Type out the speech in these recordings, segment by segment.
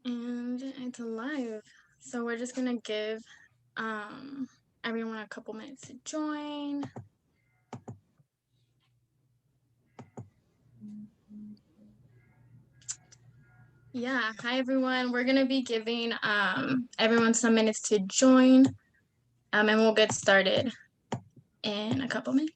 And it's live. So we're just gonna give everyone a couple minutes to join. Yeah, hi everyone. We're gonna be giving everyone some minutes to join. And we'll get started in a couple minutes.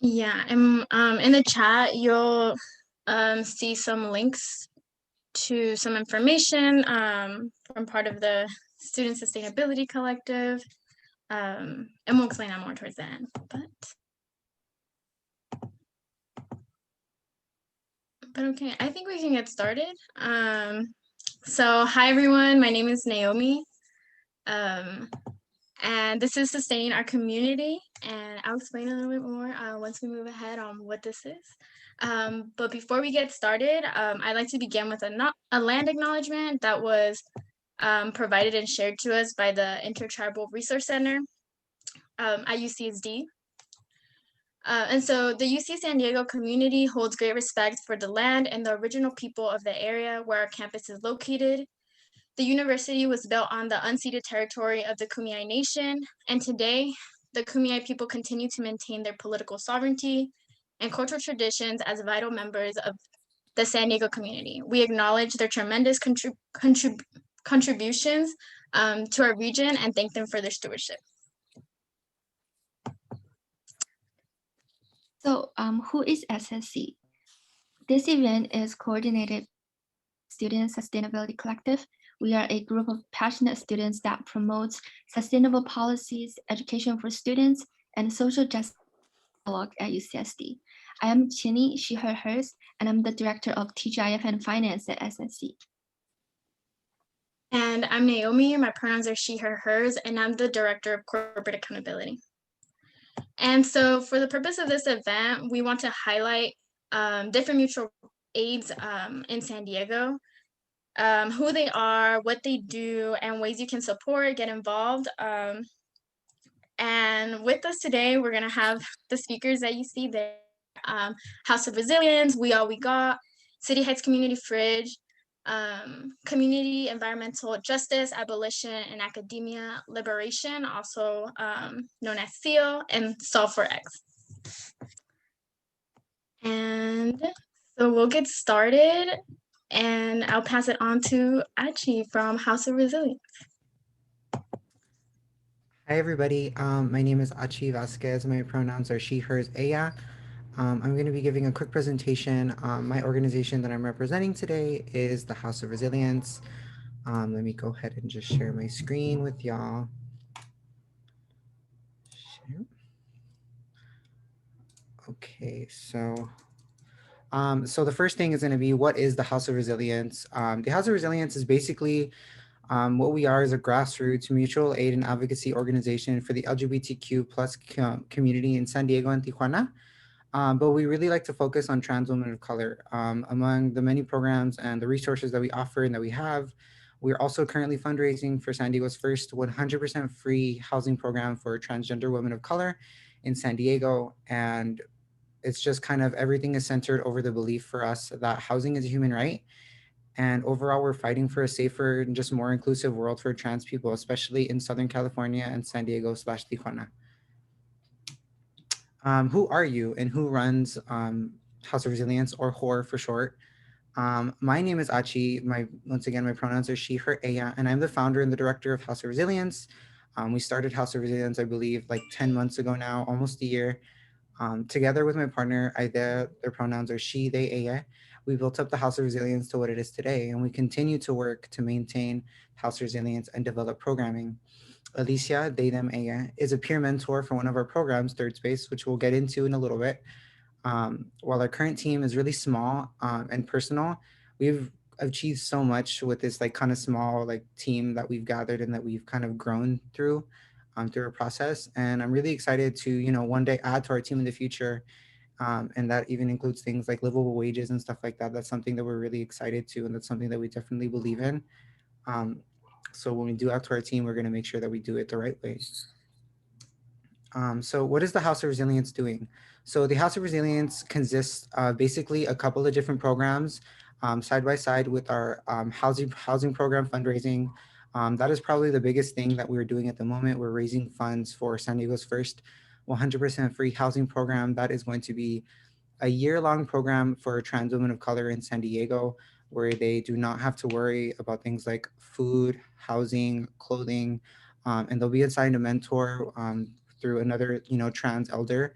Yeah, and in the chat you'll see some links to some information from part of the Student Sustainability Collective. And we'll explain that more towards the end. But okay, I think we can get started. So hi everyone, my name is Naomi. And this is Sustaining Our Community, and I'll explain a little bit more once we move ahead on what this is. But before we get started, I'd like to begin with a land acknowledgement that was provided and shared to us by the Intertribal Resource Center at UCSD. And so the UC San Diego community holds great respect for the land and the original people of the area where our campus is located. The university was built on the unceded territory of the Kumeyaay Nation, and today, the Kumeyaay people continue to maintain their political sovereignty and cultural traditions as vital members of the San Diego community. We acknowledge their tremendous contributions to our region and thank them for their stewardship. So, who is SSC? This event is coordinated Student Sustainability Collective. We are a group of passionate students that promotes sustainable policies, education for students, and social justice dialogue at UCSD. I am Chini, she, her, hers, and I'm the director of TGIF and Finance at SSC. And I'm Naomi, my pronouns are she, her, hers, and I'm the director of corporate accountability. And so for the purpose of this event, we want to highlight different mutual aids in San Diego, who they are, what they do, and ways you can support, get involved. And with us today, we're going to have the speakers that you see there, House of Resilience, We All We Got, City Heights Community Fridge, Community Environmental Justice, Abolition and Academia Liberation, also known as SEAL, and Solve for X. And so we'll get started, and I'll pass it on to Achi from House of Resilience. Hi, everybody. My name is Achi Vasquez. My pronouns are she, hers, ella. I'm going to be giving a quick presentation. My organization that I'm representing today is the House of Resilience. Let me go ahead and just share my screen with y'all. Share. Okay, so the first thing is going to be, what is the House of Resilience? The House of Resilience is basically what we are is a grassroots mutual aid and advocacy organization for the LGBTQ plus community in San Diego and Tijuana. But we really like to focus on trans women of color. Among the many programs and the resources that we offer and that we have, we're also currently fundraising for San Diego's first 100% free housing program for transgender women of color in San Diego. And it's just kind of everything is centered over the belief for us that housing is a human right. And overall, we're fighting for a safer and just more inclusive world for trans people, especially in Southern California and San Diego / Tijuana. Who are you and who runs House of Resilience, or HOR for short? My name is Achi. Once again, my pronouns are she, her, ella, and I'm the founder and the director of House of Resilience. We started House of Resilience, I believe, like 10 months ago now, almost a year. Together with my partner, Aida, their pronouns are she, they, ella, we built up the House of Resilience to what it is today, and we continue to work to maintain House Resilience and develop programming. Alicia, they, them, ella, is a peer mentor for one of our programs, Third Space, which we'll get into in a little bit. While our current team is really small and personal, we've achieved so much with this like kind of small like team that we've gathered and that we've kind of grown through a process. And I'm really excited to one day add to our team in the future, and that even includes things like livable wages and stuff like that. That's something that we're really excited to, and that's something that we definitely believe in. Um, so when we do add to our team, we're going to make sure that we do it the right way. So what is the House of Resilience doing? So the House of Resilience consists of basically a couple of different programs side by side with our housing program fundraising. That is probably the biggest thing that we're doing at the moment. We're raising funds for San Diego's first 100% free housing program. That is going to be a year-long program for trans women of color in San Diego, where they do not have to worry about things like food, housing, clothing, and they'll be assigned a mentor through another, trans elder,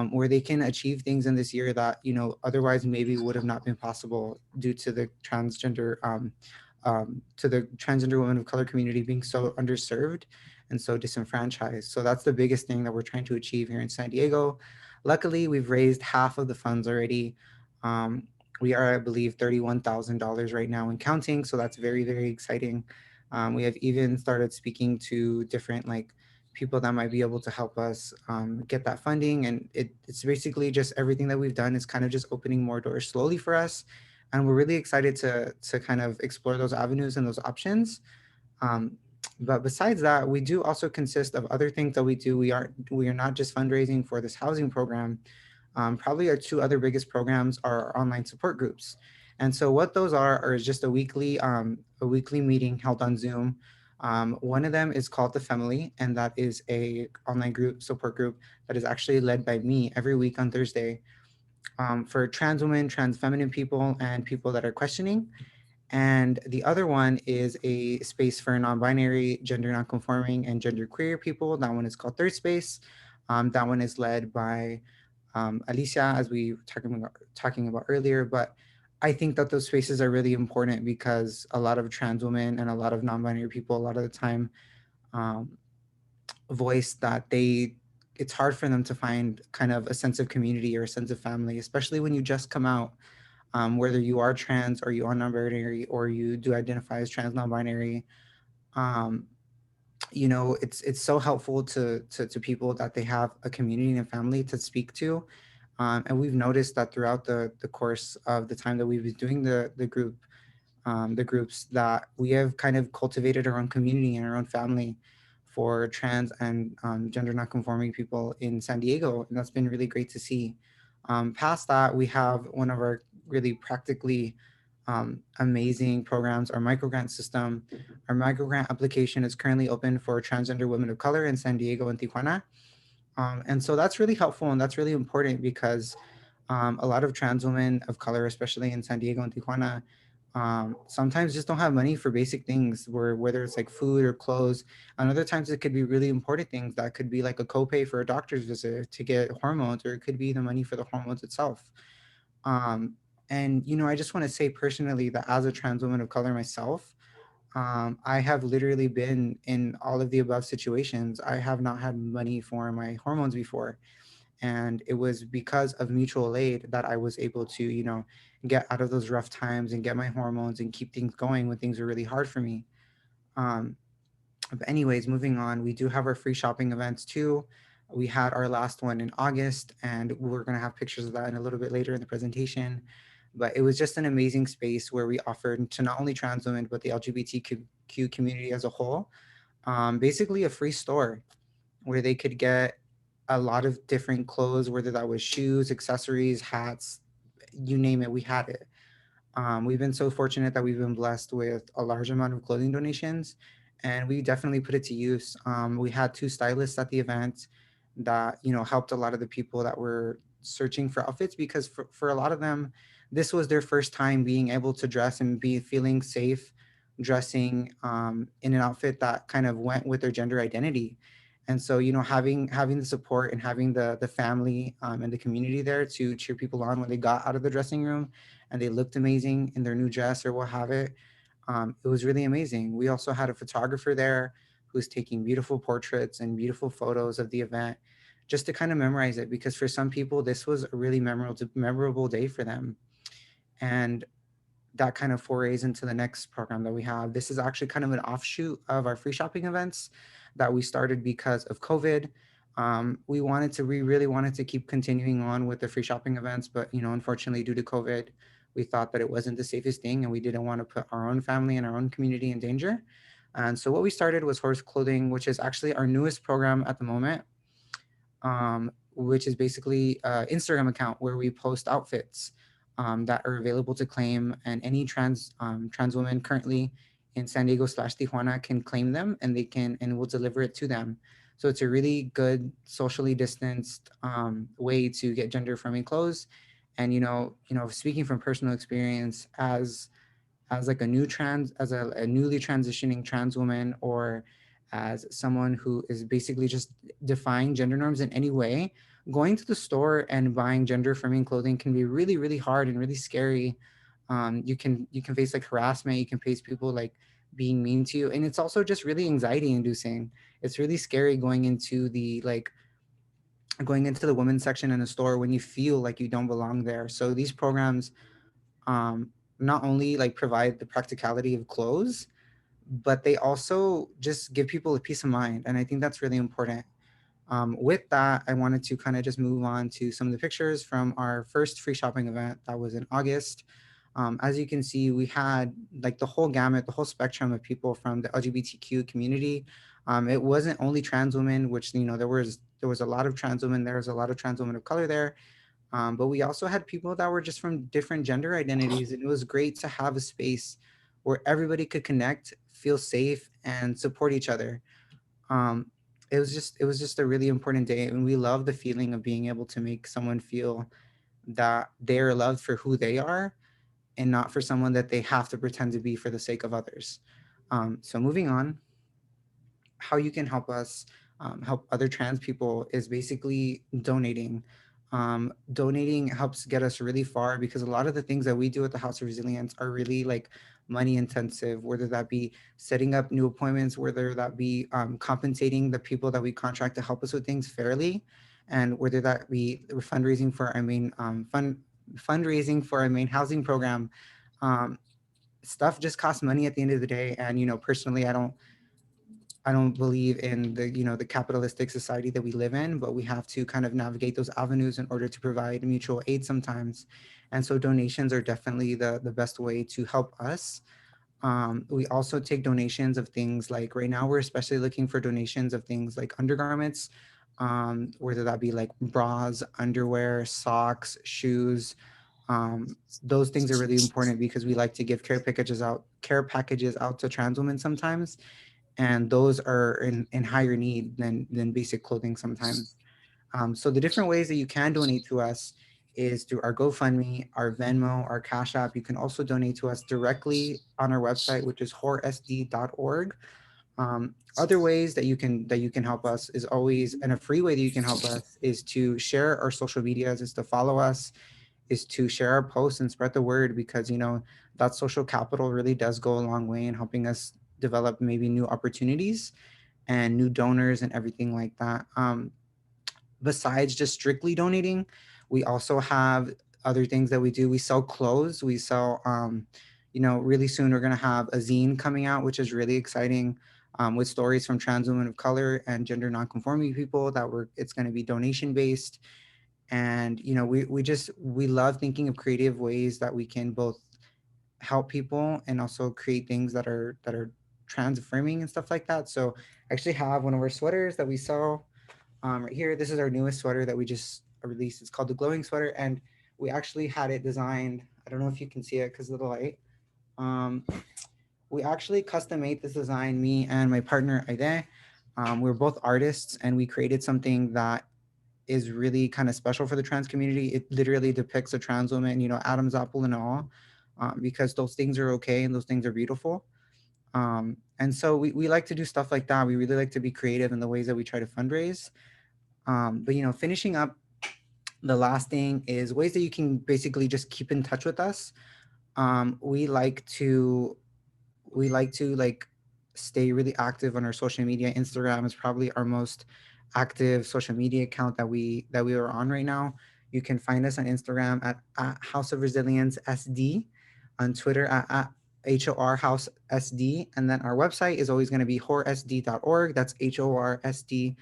where they can achieve things in this year that, otherwise maybe would have not been possible due to the transgender women of color community being so underserved and so disenfranchised. So that's the biggest thing that we're trying to achieve here in San Diego. Luckily, we've raised half of the funds already. We are, I believe, $31,000 right now and counting. So that's very, very exciting. We have even started speaking to different like people that might be able to help us get that funding. And it's basically just everything that we've done is kind of just opening more doors slowly for us. And we're really excited to kind of explore those avenues and those options. But besides that, we do also consist of other things that we do. We are not just fundraising for this housing program. Probably our two other biggest programs are our online support groups. And so what those are is just a weekly meeting held on Zoom. One of them is called The Family, and that is a online group support group that is actually led by me every week on Thursday for trans women, trans feminine people, and people that are questioning. And the other one is a space for non-binary, gender non-conforming, and gender queer people. That one is called Third Space. That one is led by Alicia, as we were talking about earlier. But I think that those spaces are really important because a lot of trans women and a lot of non-binary people, a lot of the time, voice that it's hard for them to find kind of a sense of community or a sense of family, especially when you just come out. Whether you are trans or you are non-binary or you do identify as trans non-binary, it's so helpful to people that they have a community and family to speak to. And we've noticed that throughout the course of the time that we've been doing the groups, that we have kind of cultivated our own community and our own family for trans and gender non-conforming people in San Diego, and that's been really great to see. Past that, we have one of our really practically amazing programs, our microgrant system. Our microgrant application is currently open for transgender women of color in San Diego and Tijuana. And so that's really helpful and that's really important because a lot of trans women of color, especially in San Diego and Tijuana, sometimes just don't have money for basic things, whether it's like food or clothes. And other times it could be really important things that could be like a copay for a doctor's visit to get hormones, or it could be the money for the hormones itself. And I just want to say personally that as a trans woman of color myself, I have literally been in all of the above situations. I have not had money for my hormones before. And it was because of mutual aid that I was able to, get out of those rough times and get my hormones and keep things going when things were really hard for me. Um, but anyways, moving on, we do have our free shopping events too. We had our last one in August, and we're going to have pictures of that in a little bit later in the presentation. But it was just an amazing space where we offered to not only trans women, but the LGBTQ community as a whole, basically a free store where they could get a lot of different clothes, whether that was shoes, accessories, hats, you name it, we had it. We've been so fortunate that we've been blessed with a large amount of clothing donations, and we definitely put it to use. We had two stylists at the event that helped a lot of the people that were searching for outfits, because for a lot of them, this was their first time being able to dress and be feeling safe dressing in an outfit that kind of went with their gender identity. And so, having the support and having the family and the community there to cheer people on when they got out of the dressing room and they looked amazing in their new dress or what have it, it was really amazing. We also had a photographer there who's taking beautiful portraits and beautiful photos of the event just to kind of memorize it, because for some people this was a really memorable day for them. And that kind of forays into the next program that we have. This is actually kind of an offshoot of our free shopping events that we started because of COVID. We really wanted to keep continuing on with the free shopping events, but unfortunately, due to COVID, we thought that it wasn't the safest thing, and we didn't want to put our own family and our own community in danger. And so what we started was Horse Clothing, which is actually our newest program at the moment, which is basically an Instagram account where we post outfits that are available to claim, and any trans woman currently in San Diego / Tijuana can claim them, and we'll deliver it to them. So it's a really good socially distanced way to get gender affirming clothes. And speaking from personal experience, as like a a newly transitioning trans woman, or as someone who is basically just defying gender norms in any way, going to the store and buying gender affirming clothing can be really, really hard and really scary. You can face like harassment, you can face people like being mean to you, and it's also just really anxiety inducing. It's really scary going into the women's section in a store when you feel like you don't belong there. So these programs um, not only like provide the practicality of clothes, but they also just give people a peace of mind. And I think that's really important. With that, I wanted to kind of just move on to some of the pictures from our first free shopping event that was in August. As you can see, we had like the whole gamut, the whole spectrum of people from the LGBTQ community. It wasn't only trans women, which there was a lot of trans women. There was a lot of trans women of color there, but we also had people that were just from different gender identities, and it was great to have a space where everybody could connect, feel safe, and support each other. Um, it was just a really important day, and we love the feeling of being able to make someone feel that they're loved for who they are, and not for someone that they have to pretend to be for the sake of others. So moving on, how you can help us help other trans people is basically donating. Donating helps get us really far, because a lot of the things that we do at the House of Resilience are really like money intensive, whether that be setting up new appointments, whether that be compensating the people that we contract to help us with things fairly, and whether that be fundraising for our main fundraising for our main housing program. Um, Stuff just costs money at the end of the day. And personally, I don't believe in the capitalistic society that we live in, but we have to kind of navigate those avenues in order to provide mutual aid sometimes. And so donations are definitely the best way to help us. We also take donations of things like, right now we're especially looking for donations of things like undergarments, whether that be like bras, underwear, socks, shoes. Those things are really important because we like to give care packages out to trans women sometimes, and those are in higher need than basic clothing sometimes. So the different ways that you can donate to us is through our GoFundMe, our Venmo, our Cash App. You can also donate to us directly on our website, which is horsd.org. Other ways that you can help us is always, and a free way that you can help us is to share our social medias, is to follow us, is to share our posts and spread the word, because that social capital really does go a long way in helping us develop maybe new opportunities and new donors and everything like that. Besides just strictly donating, we also have other things that we do. We sell clothes. We sell, really soon we're going to have a zine coming out, which is really exciting, with stories from trans women of color and gender nonconforming people it's going to be donation based. And, we love thinking of creative ways that we can both help people and also create things that are trans affirming and stuff like that. So I actually have one of our sweaters that we sell right here. This is our newest sweater that we just released. It's called the Glowing Sweater, and we actually had it designed. I don't know if you can see it because of the light. Um, we actually custom made this design, me and my partner Aide. We're both artists, and we created something that is really kind of special for the trans community. It literally depicts a trans woman, Adam's apple and all, because those things are okay and those things are beautiful. And so we like to do stuff like that. We really like to be creative in the ways that we try to fundraise. But, finishing up, the last thing is ways that you can basically just keep in touch with us. We like to like stay really active on our social media. Instagram is probably our most active social media account that we are on right now. You can find us on Instagram at House of Resilience SD, on Twitter at HOR House SD, and then our website is always going to be horsd.org. That's HORSD.org.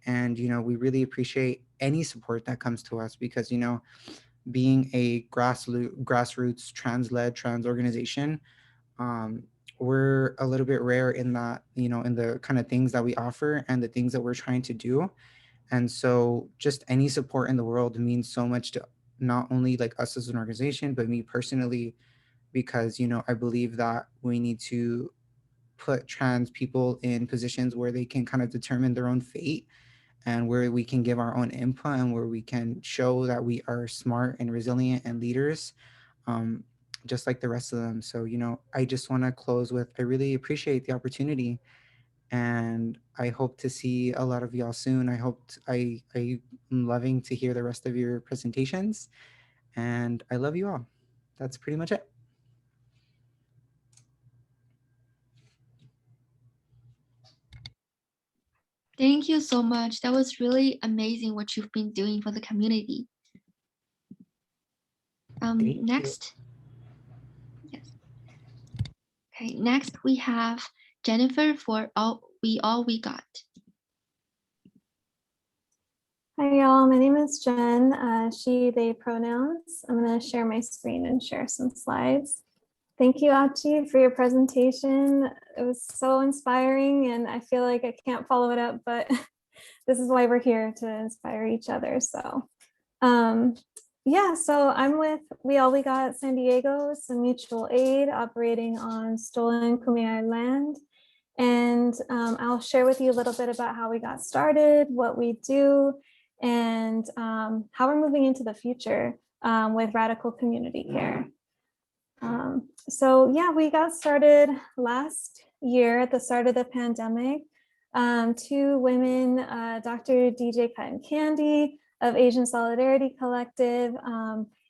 And we really appreciate any support that comes to us, because being a grassroots trans organization, um, we're a little bit rare in that, in the kind of things that we offer and the things that we're trying to do. And so just any support in the world means so much to not only like us as an organization, but me personally, because, I believe that we need to put trans people in positions where they can kind of determine their own fate, and where we can give our own input, and where we can show that we are smart and resilient and leaders, um, just like the rest of them. So, I just want to close with, I really appreciate the opportunity, and I hope to see a lot of y'all soon. I am loving to hear the rest of your presentations, and I love you all. That's pretty much it. Thank you so much. That was really amazing what you've been doing for the community. Thank you. Next. Yes. Okay, next we have Jennifer for All We Got. Hi, y'all. My name is Jen, she, they pronouns. I'm going to share my screen and share some slides. Thank you, Achi, for your presentation. It was so inspiring, and I feel like I can't follow it up, but this is why we're here, to inspire each other. So yeah, so I'm with We All We Got San Diego, it's a mutual aid operating on stolen Kumeyaay land. And I'll share with you a little bit about how we got started, what we do, and how we're moving into the future with radical community care. So yeah, we got started last year at the start of the pandemic. Two women, Dr. DJ Cotton Candy of Asian Solidarity Collective,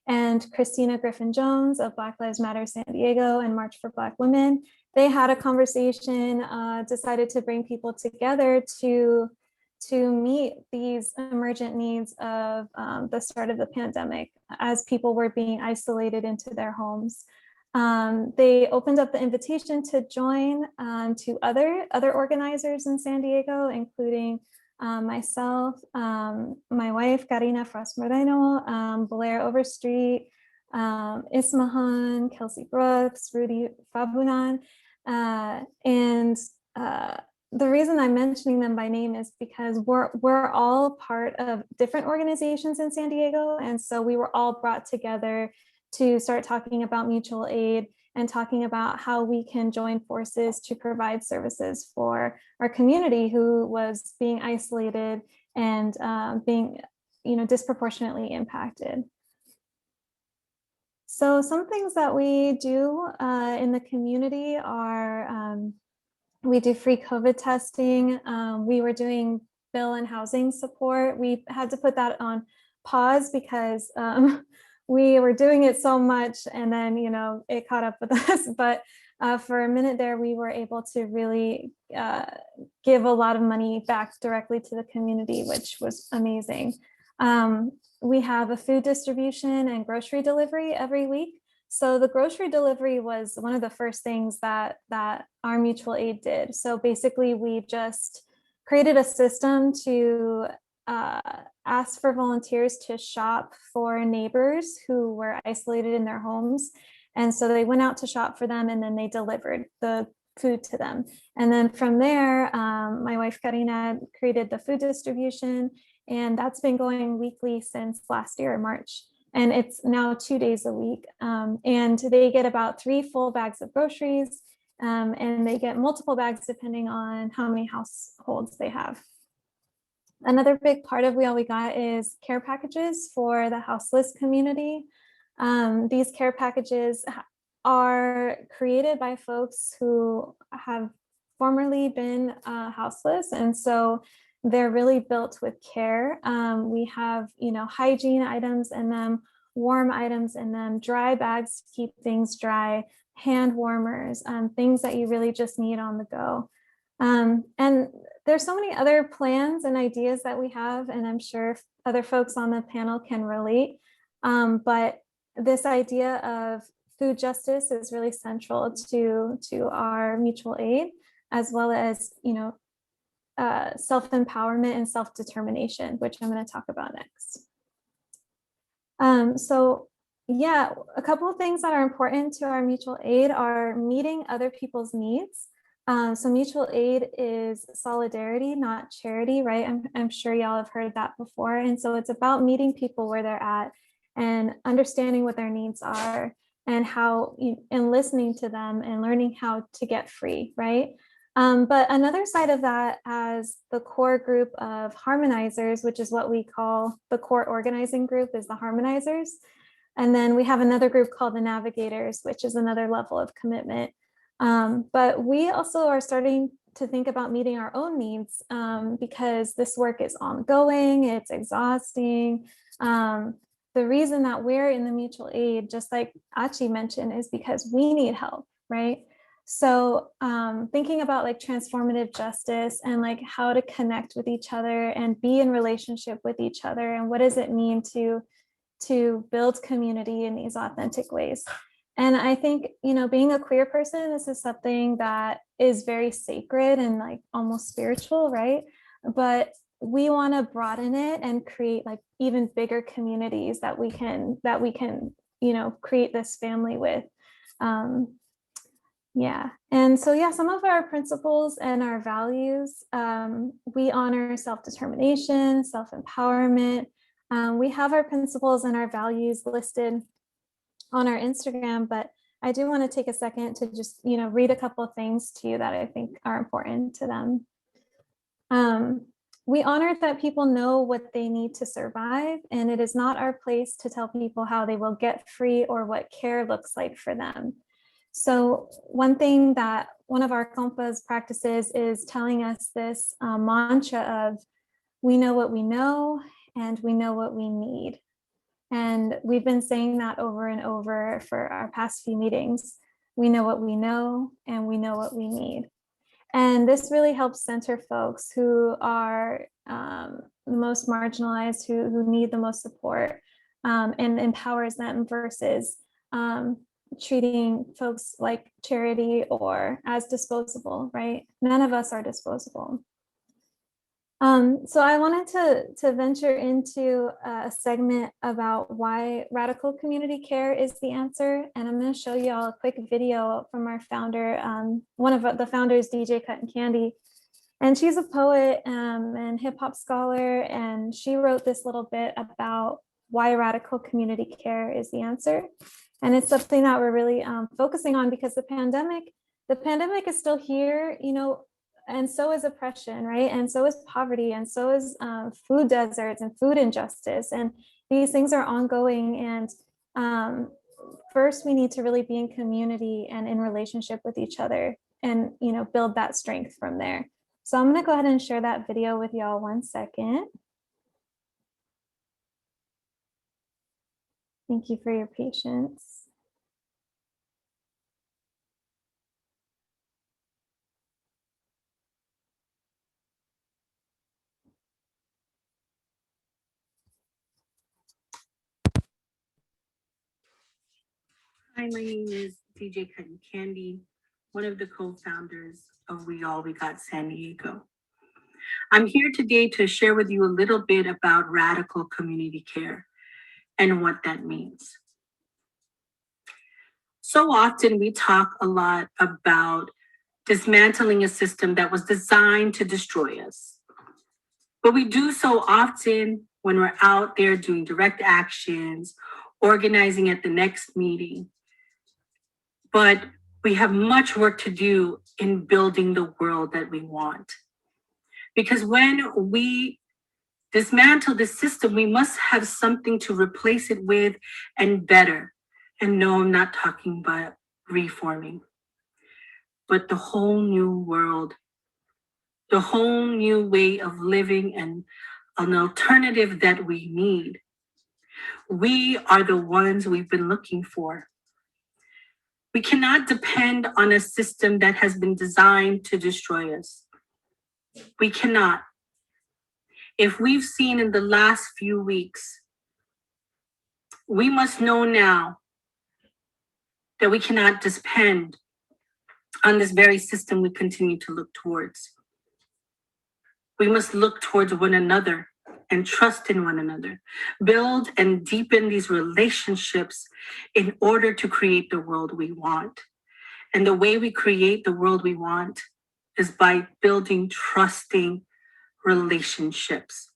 and Christina Griffin Jones of Black Lives Matter San Diego and March for Black Women. They had a conversation, decided to bring people together to meet these emergent needs of the start of the pandemic as people were being isolated into their homes. They opened up the invitation to join to other organizers in San Diego, including myself, my wife, Karina Frost Moreno, Blair Overstreet, Ismahan, Kelsey Brooks, Rudy Fabunan. And the reason I'm mentioning them by name is because we're all part of different organizations in San Diego. And so we were all brought together to start talking about mutual aid and talking about how we can join forces to provide services for our community who was being isolated and being, disproportionately impacted. So some things that we do in the community are we do free COVID testing. We were doing bill and housing support. We had to put that on pause because we were doing it so much, and then, it caught up with us. But for a minute there, we were able to really give a lot of money back directly to the community, which was amazing. We have a food distribution and grocery delivery every week. So the grocery delivery was one of the first things that our mutual aid did. So basically, we just created a system to ask for volunteers to shop for neighbors who were isolated in their homes. And so they went out to shop for them, and then they delivered the food to them. And then from there, my wife Karina created the food distribution, and that's been going weekly since last year, March. And it's now 2 days a week. And they get about 3 full bags of groceries, and they get multiple bags depending on how many households they have. Another big part of We All We Got is care packages for the houseless community. These care packages are created by folks who have formerly been houseless, and so they're really built with care. We have, hygiene items in them, warm items in them, dry bags to keep things dry, hand warmers, things that you really just need on the go. And there's so many other plans and ideas that we have, and I'm sure other folks on the panel can relate. But this idea of food justice is really central to our mutual aid, as well as, self-empowerment and self-determination, which I'm going to talk about next. So yeah, a couple of things that are important to our mutual aid are meeting other people's needs. So mutual aid is solidarity, not charity, right? I'm sure y'all have heard that before. And so it's about meeting people where they're at and understanding what their needs are and and listening to them and learning how to get free, right? But another side of that, as the core group of harmonizers, which is what we call the core organizing group, is the harmonizers. And then we have another group called the navigators, which is another level of commitment. But we also are starting to think about meeting our own needs because this work is ongoing, it's exhausting. The reason that we're in the mutual aid, just like Achi mentioned, is because we need help, right? So thinking about like transformative justice and like how to connect with each other and be in relationship with each other, and what does it mean to build community in these authentic ways. And I think, being a queer person, this is something that is very sacred and like almost spiritual, right? But we want to broaden it and create like even bigger communities that we can, create this family with. Yeah. And so, some of our principles and our values, we honor self-determination, self-empowerment. We have our principles and our values listed on our Instagram, but I do want to take a second to just, read a couple of things to you that I think are important to them. We honor that people know what they need to survive, and it is not our place to tell people how they will get free or what care looks like for them. So one thing that one of our compas practices is telling us this mantra of, we know what we know and we know what we need. And we've been saying that over and over for our past few meetings. We know what we know and we know what we need. And this really helps center folks who are the most marginalized, who need the most support, and empowers them versus treating folks like charity or as disposable, right? None of us are disposable. So I wanted to venture into a segment about why radical community care is the answer. And I'm going to show you all a quick video from our founder, one of the founders, DJ Cotton Candy. And she's a poet and hip hop scholar. And she wrote this little bit about why radical community care is the answer. And it's something that we're really focusing on because the pandemic is still here, and so is oppression, right? And so is poverty, and so is food deserts and food injustice. And these things are ongoing. And first, we need to really be in community and in relationship with each other and, build that strength from there. So I'm going to go ahead and share that video with y'all 1 second. Thank you for your patience. Hi, my name is DJ Cotton Candy, one of the co-founders of We All We Got San Diego. I'm here today to share with you a little bit about radical community care and what that means. So often we talk a lot about dismantling a system that was designed to destroy us. But we do so often when we're out there doing direct actions, organizing at the next meeting. But we have much work to do in building the world that we want. Because when we dismantle the system, we must have something to replace it with and better. And no, I'm not talking about reforming, but the whole new world, the whole new way of living, and an alternative that we need. We are the ones we've been looking for. We cannot depend on a system that has been designed to destroy us. We cannot. If we've seen in the last few weeks, we must know now that we cannot depend on this very system we continue to look towards. We must look towards one another and trust in one another, build and deepen these relationships in order to create the world we want. And the way we create the world we want is by building trusting relationships.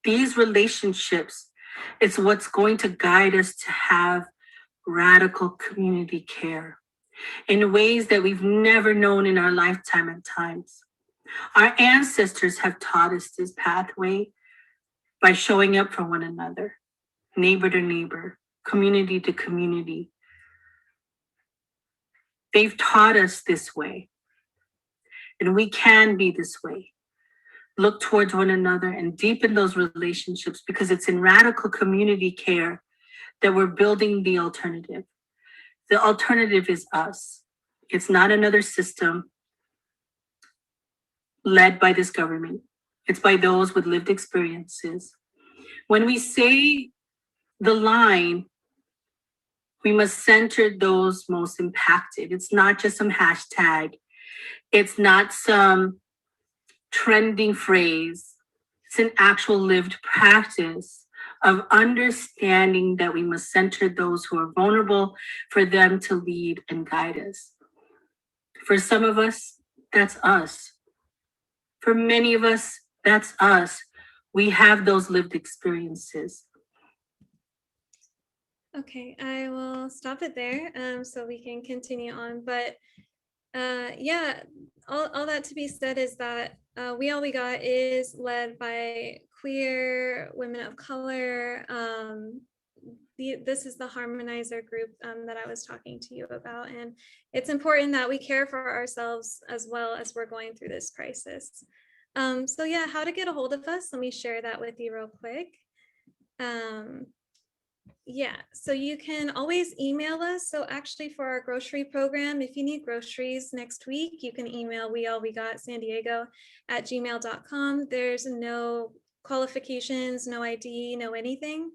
These relationships is what's going to guide us to have radical community care in ways that we've never known in our lifetime at times. Our ancestors have taught us this pathway by showing up for one another, neighbor to neighbor, community to community. They've taught us this way, and we can be this way. Look towards one another and deepen those relationships, because it's in radical community care that we're building the alternative. The alternative is us. It's not another system led by this government. It's by those with lived experiences. When we say the line, we must center those most impacted. It's not just some hashtag. It's not some trending phrase. It's an actual lived practice of understanding that we must center those who are vulnerable for them to lead and guide us. For some of us, that's us. For many of us, that's us. We have those lived experiences. Okay, I will stop it there so we can continue on. But yeah, all that to be said is that We All We Got is led by queer women of color. This is the harmonizer group that I was talking to you about. And it's important that we care for ourselves as well as we're going through this crisis. So yeah, how to get a hold of us. Let me share that with you real quick. Yeah, so you can always email us. So actually for our grocery program, if you need groceries next week, you can email weallwegotsandiego@gmail.com. There's no qualifications, no ID, no anything.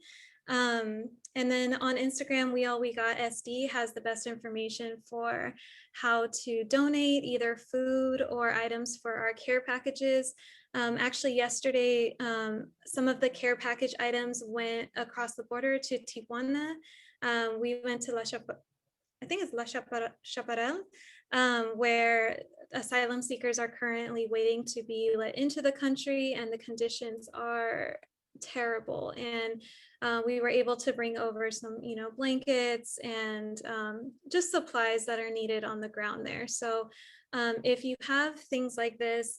And then on Instagram, We All We Got SD has the best information for how to donate either food or items for our care packages. Actually, yesterday, some of the care package items went across the border to Tijuana. We went to I think it's La Chaparral, where asylum seekers are currently waiting to be let into the country, and the conditions are terrible. And we were able to bring over some, blankets and just supplies that are needed on the ground there. So if you have things like this,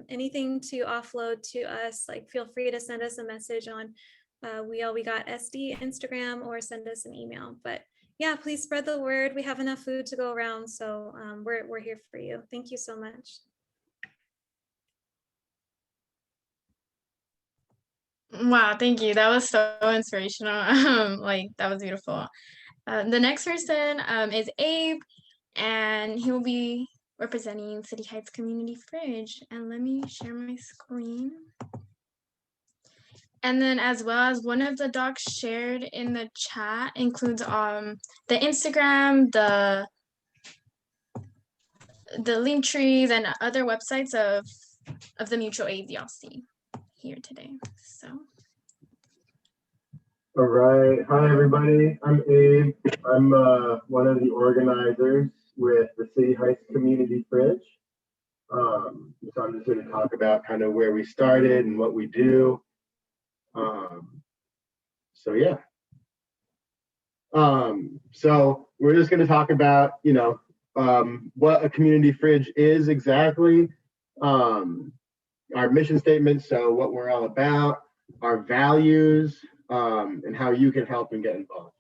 anything to offload to us, like feel free to send us a message on We All We Got SD Instagram, or send us an email. But yeah, please spread the word. We have enough food to go around, so we're here for you. Thank you so much. Wow, thank you. That was so inspirational. That was beautiful. The next person is Abe, and he will be representing City Heights Community Fridge. And let me share my screen. And then, as well as one of the docs shared in the chat includes the Instagram, the link trees, and other websites of the mutual aid y'all see here today. So. All right. Hi, everybody. I'm Abe. I'm one of the organizers with the City Heights Community Fridge. So I'm just going to talk about kind of where we started and what we do. So yeah. So we're just going to talk about, what a community fridge is exactly, our mission statement, so what we're all about, our values, and how you can help and get involved.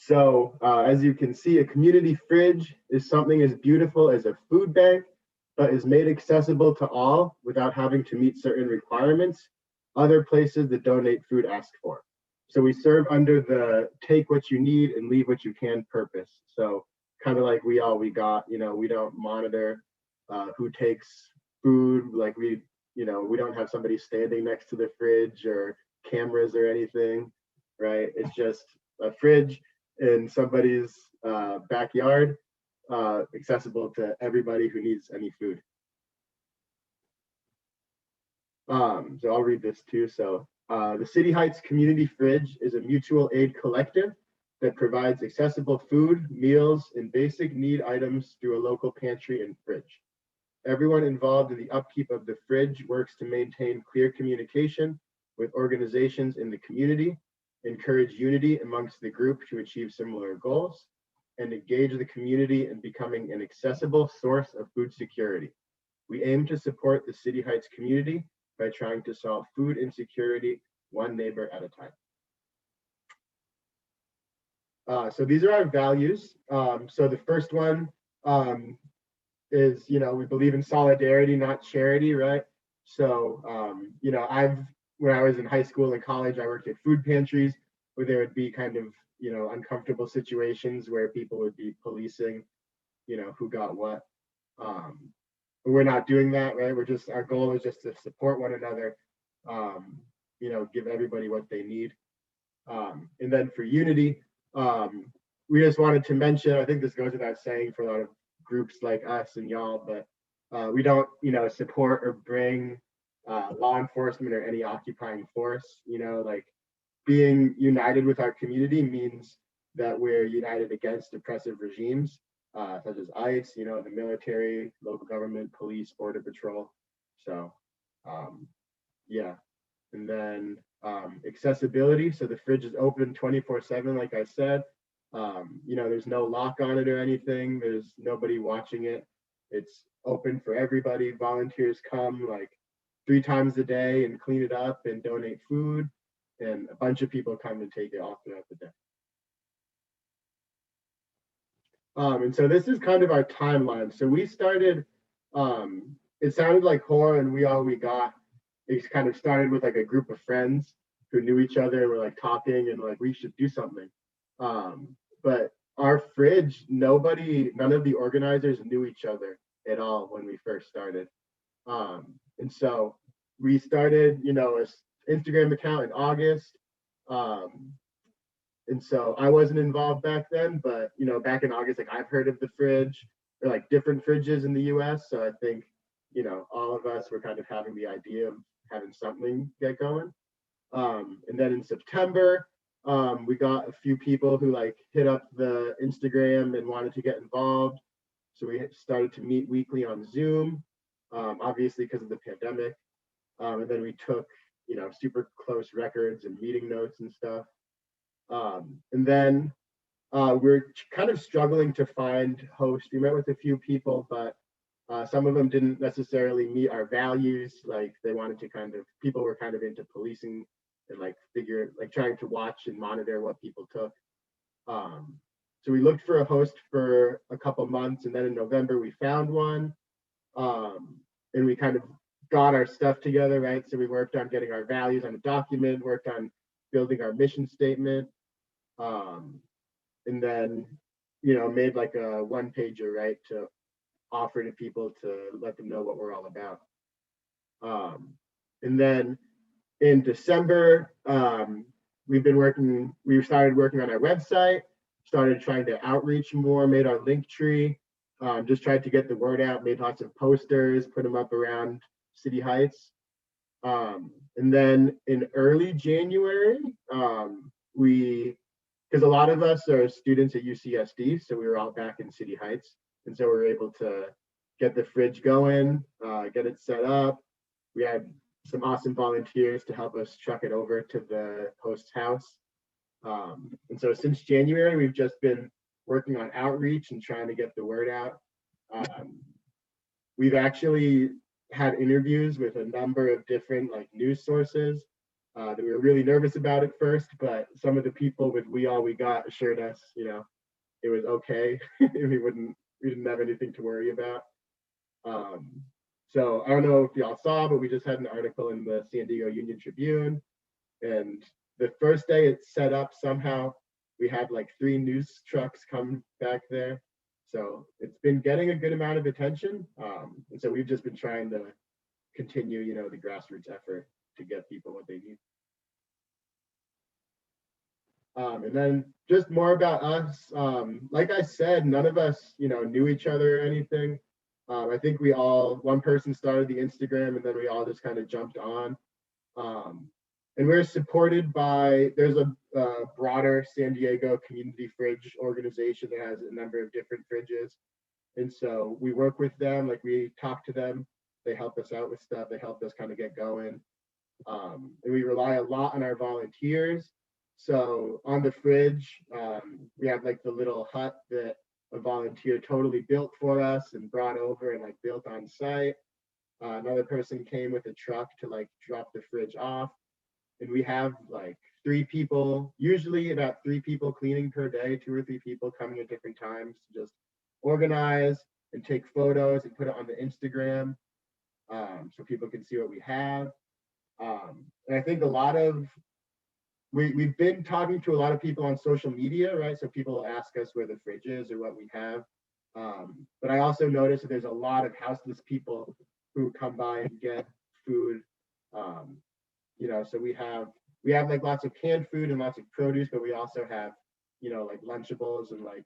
So as you can see, a community fridge is something as beautiful as a food bank, but is made accessible to all without having to meet certain requirements other places that donate food ask for. So we serve under the take what you need and leave what you can purpose. So kind of like We All We Got, you know, we don't monitor who takes food, like we don't have somebody standing next to the fridge or cameras or anything, right? It's just a fridge in somebody's backyard, accessible to everybody who needs any food. So I'll read this too. So the City Heights Community Fridge is a mutual aid collective that provides accessible food, meals, and basic need items through a local pantry and fridge. Everyone involved in the upkeep of the fridge works to maintain clear communication with organizations in the community, encourage unity amongst the group to achieve similar goals, and engage the community in becoming an accessible source of food security. We aim to support the City Heights community by trying to solve food insecurity one neighbor at a time. So these are our values. So the first one is, we believe in solidarity, not charity, right? So, when I was in high school and college, I worked at food pantries where there would be kind of, uncomfortable situations where people would be policing, who got what. But we're not doing that, right? Our goal is just to support one another, give everybody what they need. And then for unity, we just wanted to mention, I think this goes without saying for a lot of groups like us and y'all, but we don't, support or bring law enforcement or any occupying force. Like being united with our community means that we're united against oppressive regimes, such as ICE, the military, local government, police, border patrol. So, yeah. And then accessibility. So the fridge is open 24/7, like I said. There's no lock on it or anything. There's nobody watching it. It's open for everybody. Volunteers come like 3 times a day and clean it up and donate food. And a bunch of people come and take it all throughout the day. And so this is kind of our timeline. So we started, it sounded like Horror and We All We Got. It kind of started with like a group of friends who knew each other and were like talking and like, we should do something. But our fridge, none of the organizers knew each other at all when we first started. And so we started, an Instagram account in August. And so I wasn't involved back then, but back in August, like I've heard of the fridge or like different fridges in the US. So I think, all of us were kind of having the idea of having something get going. And then in September, we got a few people who like hit up the Instagram and wanted to get involved. So we started to meet weekly on Zoom, obviously because of the pandemic. And then we took, super close records and meeting notes and stuff. And then we're kind of struggling to find hosts. We met with a few people, but some of them didn't necessarily meet our values. Like they wanted to people were kind of into policing and like trying to watch and monitor what people took. So we looked for a host for a couple months, and then in November we found one. And we kind of got our stuff together, right? So we worked on getting our values on a document, worked on building our mission statement, and then made like a one-pager, right, to offer to people to let them know what we're all about. And then in December, we started working on our website, started trying to outreach more, made our link tree, just tried to get the word out, made lots of posters, put them up around City Heights. And then in early January, because a lot of us are students at UCSD, so we were all back in City Heights. And so we were able to get the fridge going, get it set up. We had some awesome volunteers to help us truck it over to the host's house. And so since January, we've just been working on outreach and trying to get the word out. We've actually had interviews with a number of different like news sources. that we were really nervous about at first, but some of the people with We All We Got assured us, it was okay. we didn't have anything to worry about. So I don't know if y'all saw, but we just had an article in the San Diego Union Tribune, and the first day it's set up, somehow we had like 3 news trucks come back there. So it's been getting a good amount of attention. And so we've just been trying to continue, the grassroots effort to get people what they need. And then just more about us. Like I said, none of us, knew each other or anything. I think one person started the Instagram and then we all just kind of jumped on. And we're supported by, there's a broader San Diego community fridge organization that has a number of different fridges. And so we work with them, like we talk to them, they help us out with stuff, they help us kind of get going. And we rely a lot on our volunteers. So on the fridge, we have like the little hut that a volunteer totally built for us and brought over and like built on site. Another person came with a truck to like drop the fridge off. And we have like 3 people, usually about 3 people cleaning per day, 2 or 3 people coming at different times to just organize and take photos and put it on the Instagram so people can see what we have. And I think we've been talking to a lot of people on social media, right? So people ask us where the fridge is or what we have. But I also noticed that there's a lot of houseless people who come by and get food. So we have like lots of canned food and lots of produce, but we also have, like Lunchables and like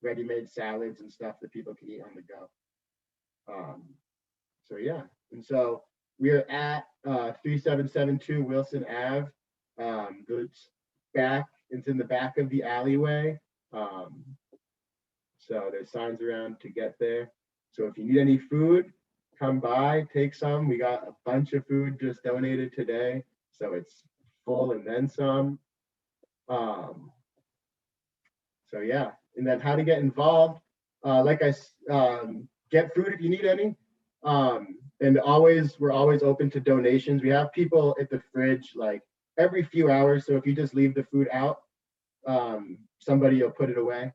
ready-made salads and stuff that people can eat on the go. So yeah, and so we're at 3772 Wilson Ave. It's in the back of the alleyway. So there's signs around to get there. So if you need any food, come by, take some. We got a bunch of food just donated today. So it's full and then some. So yeah, and then how to get involved. Get food if you need any. And we're always open to donations. We have people at the fridge like every few hours. So if you just leave the food out, somebody will put it away.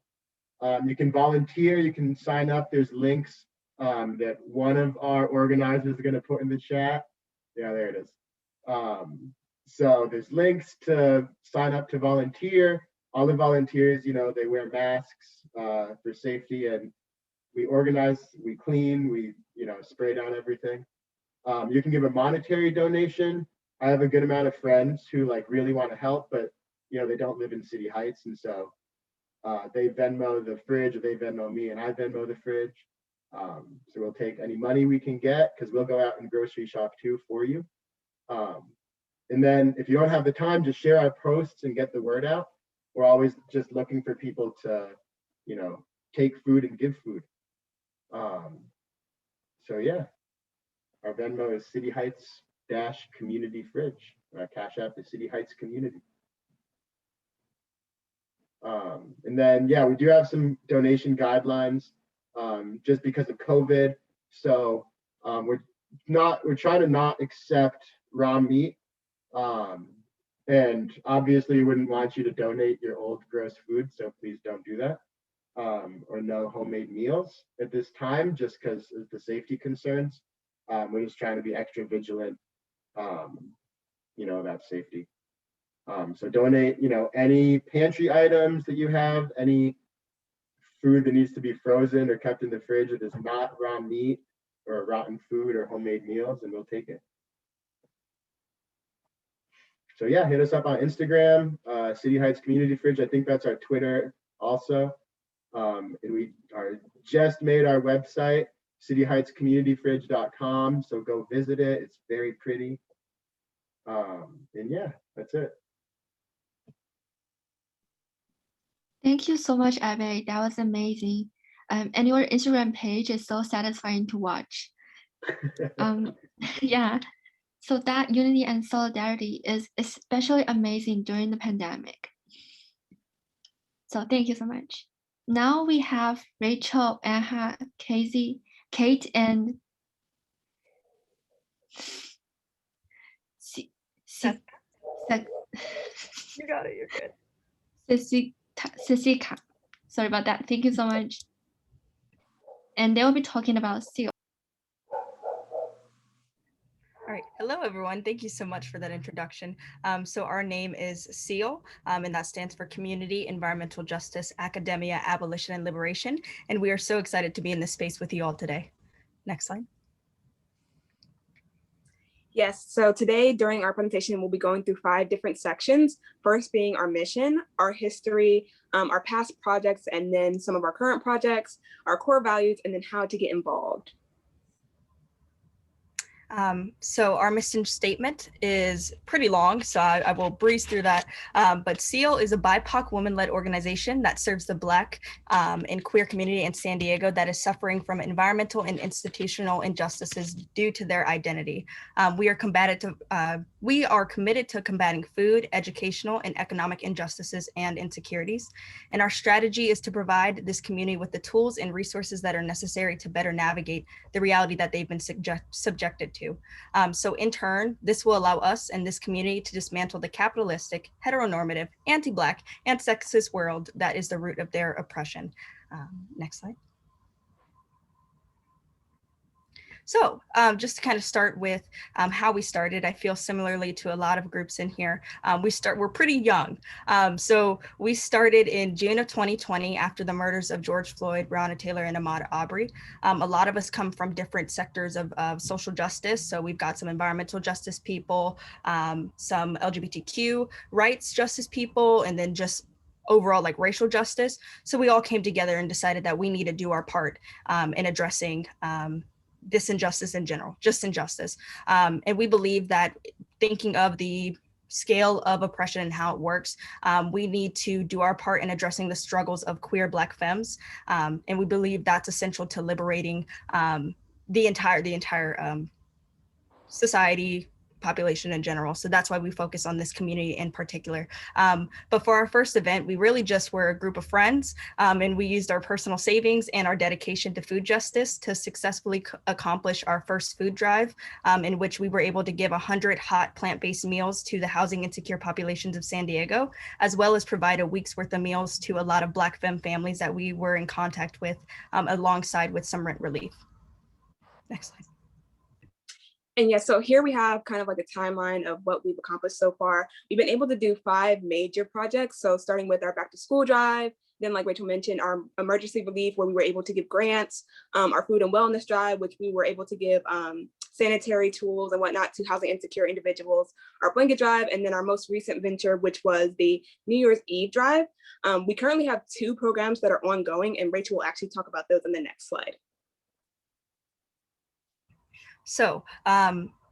You can volunteer, you can sign up. There's links that one of our organizers is going to put in the chat. Yeah, there it is. So there's links to sign up to volunteer. All the volunteers, they wear masks for safety, and we organize, we clean, we, spray down everything. You can give a monetary donation. I have a good amount of friends who like really want to help, but they don't live in City Heights, and so they Venmo the fridge, or they Venmo me, and I Venmo the fridge. So we'll take any money we can get because we'll go out and grocery shop too for you. And then if you don't have the time, just share our posts and get the word out. We're always just looking for people to, take food and give food. So yeah, our Venmo is City Heights Community Fridge. Our Cash App is City Heights Community. And then, yeah, we do have some donation guidelines just because of COVID. So we're trying to not accept raw meat. And obviously we wouldn't want you to donate your old gross food. So please don't do that. Or no homemade meals at this time, just because of the safety concerns. We're just trying to be extra vigilant, about safety. So donate, any pantry items that you have, any food that needs to be frozen or kept in the fridge that is not raw meat or rotten food or homemade meals, and we'll take it. So yeah, hit us up on Instagram, City Heights Community Fridge. I think that's our Twitter also. And we just made our website, cityheightscommunityfridge.com. So go visit it. It's very pretty. And yeah, that's it. Thank you so much, Abe. That was amazing. And your Instagram page is so satisfying to watch. Yeah. So that unity and solidarity is especially amazing during the pandemic. So thank you so much. Now we have Rachel, Anha, Casey, Kate, and Sec- You got it. You're good. Sisika. Sorry about that. Thank you so much. And they will be talking about SEAL. All right. Hello, everyone. Thank you so much for that introduction. So our name is SEAL, and that stands for Community, Environmental Justice, Academia, Abolition, and Liberation. And we are so excited to be in this space with you all today. Next slide. Yes, so today during our presentation, we'll be going through 5 different sections. First being our mission, our history, our past projects, and then some of our current projects, our core values, and then how to get involved. So our mission statement is pretty long, so I will breeze through that. But SEAL is a BIPOC woman-led organization that serves the Black and queer community in San Diego that is suffering from environmental and institutional injustices due to their identity. We are committed to combating food, educational, and economic injustices and insecurities. And our strategy is to provide this community with the tools and resources that are necessary to better navigate the reality that they've been subjected to. So in turn, this will allow us and this community to dismantle the capitalistic, heteronormative, anti-Black, and sexist world that is the root of their oppression. Next slide. So just to kind of start with how we started, I feel similarly to a lot of groups in here. We're pretty young. So we started in June of 2020 after the murders of George Floyd, Breonna Taylor, and Ahmaud Arbery. A lot of us come from different sectors of social justice. So we've got some environmental justice people, some LGBTQ rights justice people, and then just overall like racial justice. So we all came together and decided that we need to do our part in addressing this injustice in general, just injustice. And we believe that thinking of the scale of oppression and how it works, we need to do our part in addressing the struggles of queer Black femmes. And we believe that's essential to liberating the entire society, population in general. So that's why we focus on this community in particular. But for our first event, we really just were a group of friends, and we used our personal savings and our dedication to food justice to successfully accomplish our first food drive, in which we were able to give 100 hot plant-based meals to the housing insecure populations of San Diego, as well as provide a week's worth of meals to a lot of Black femme families that we were in contact with, alongside with some rent relief. Next slide. And yeah, so here we have kind of like a timeline of what we've accomplished so far. We've been able to do 5 major projects. So starting with our back to school drive, then like Rachel mentioned, our emergency relief where we were able to give grants, our food and wellness drive, which we were able to give sanitary tools and whatnot to housing insecure individuals, our blanket drive, and then our most recent venture, which was the New Year's Eve drive. We currently have 2 programs that are ongoing, and Rachel will actually talk about those in the next slide. So,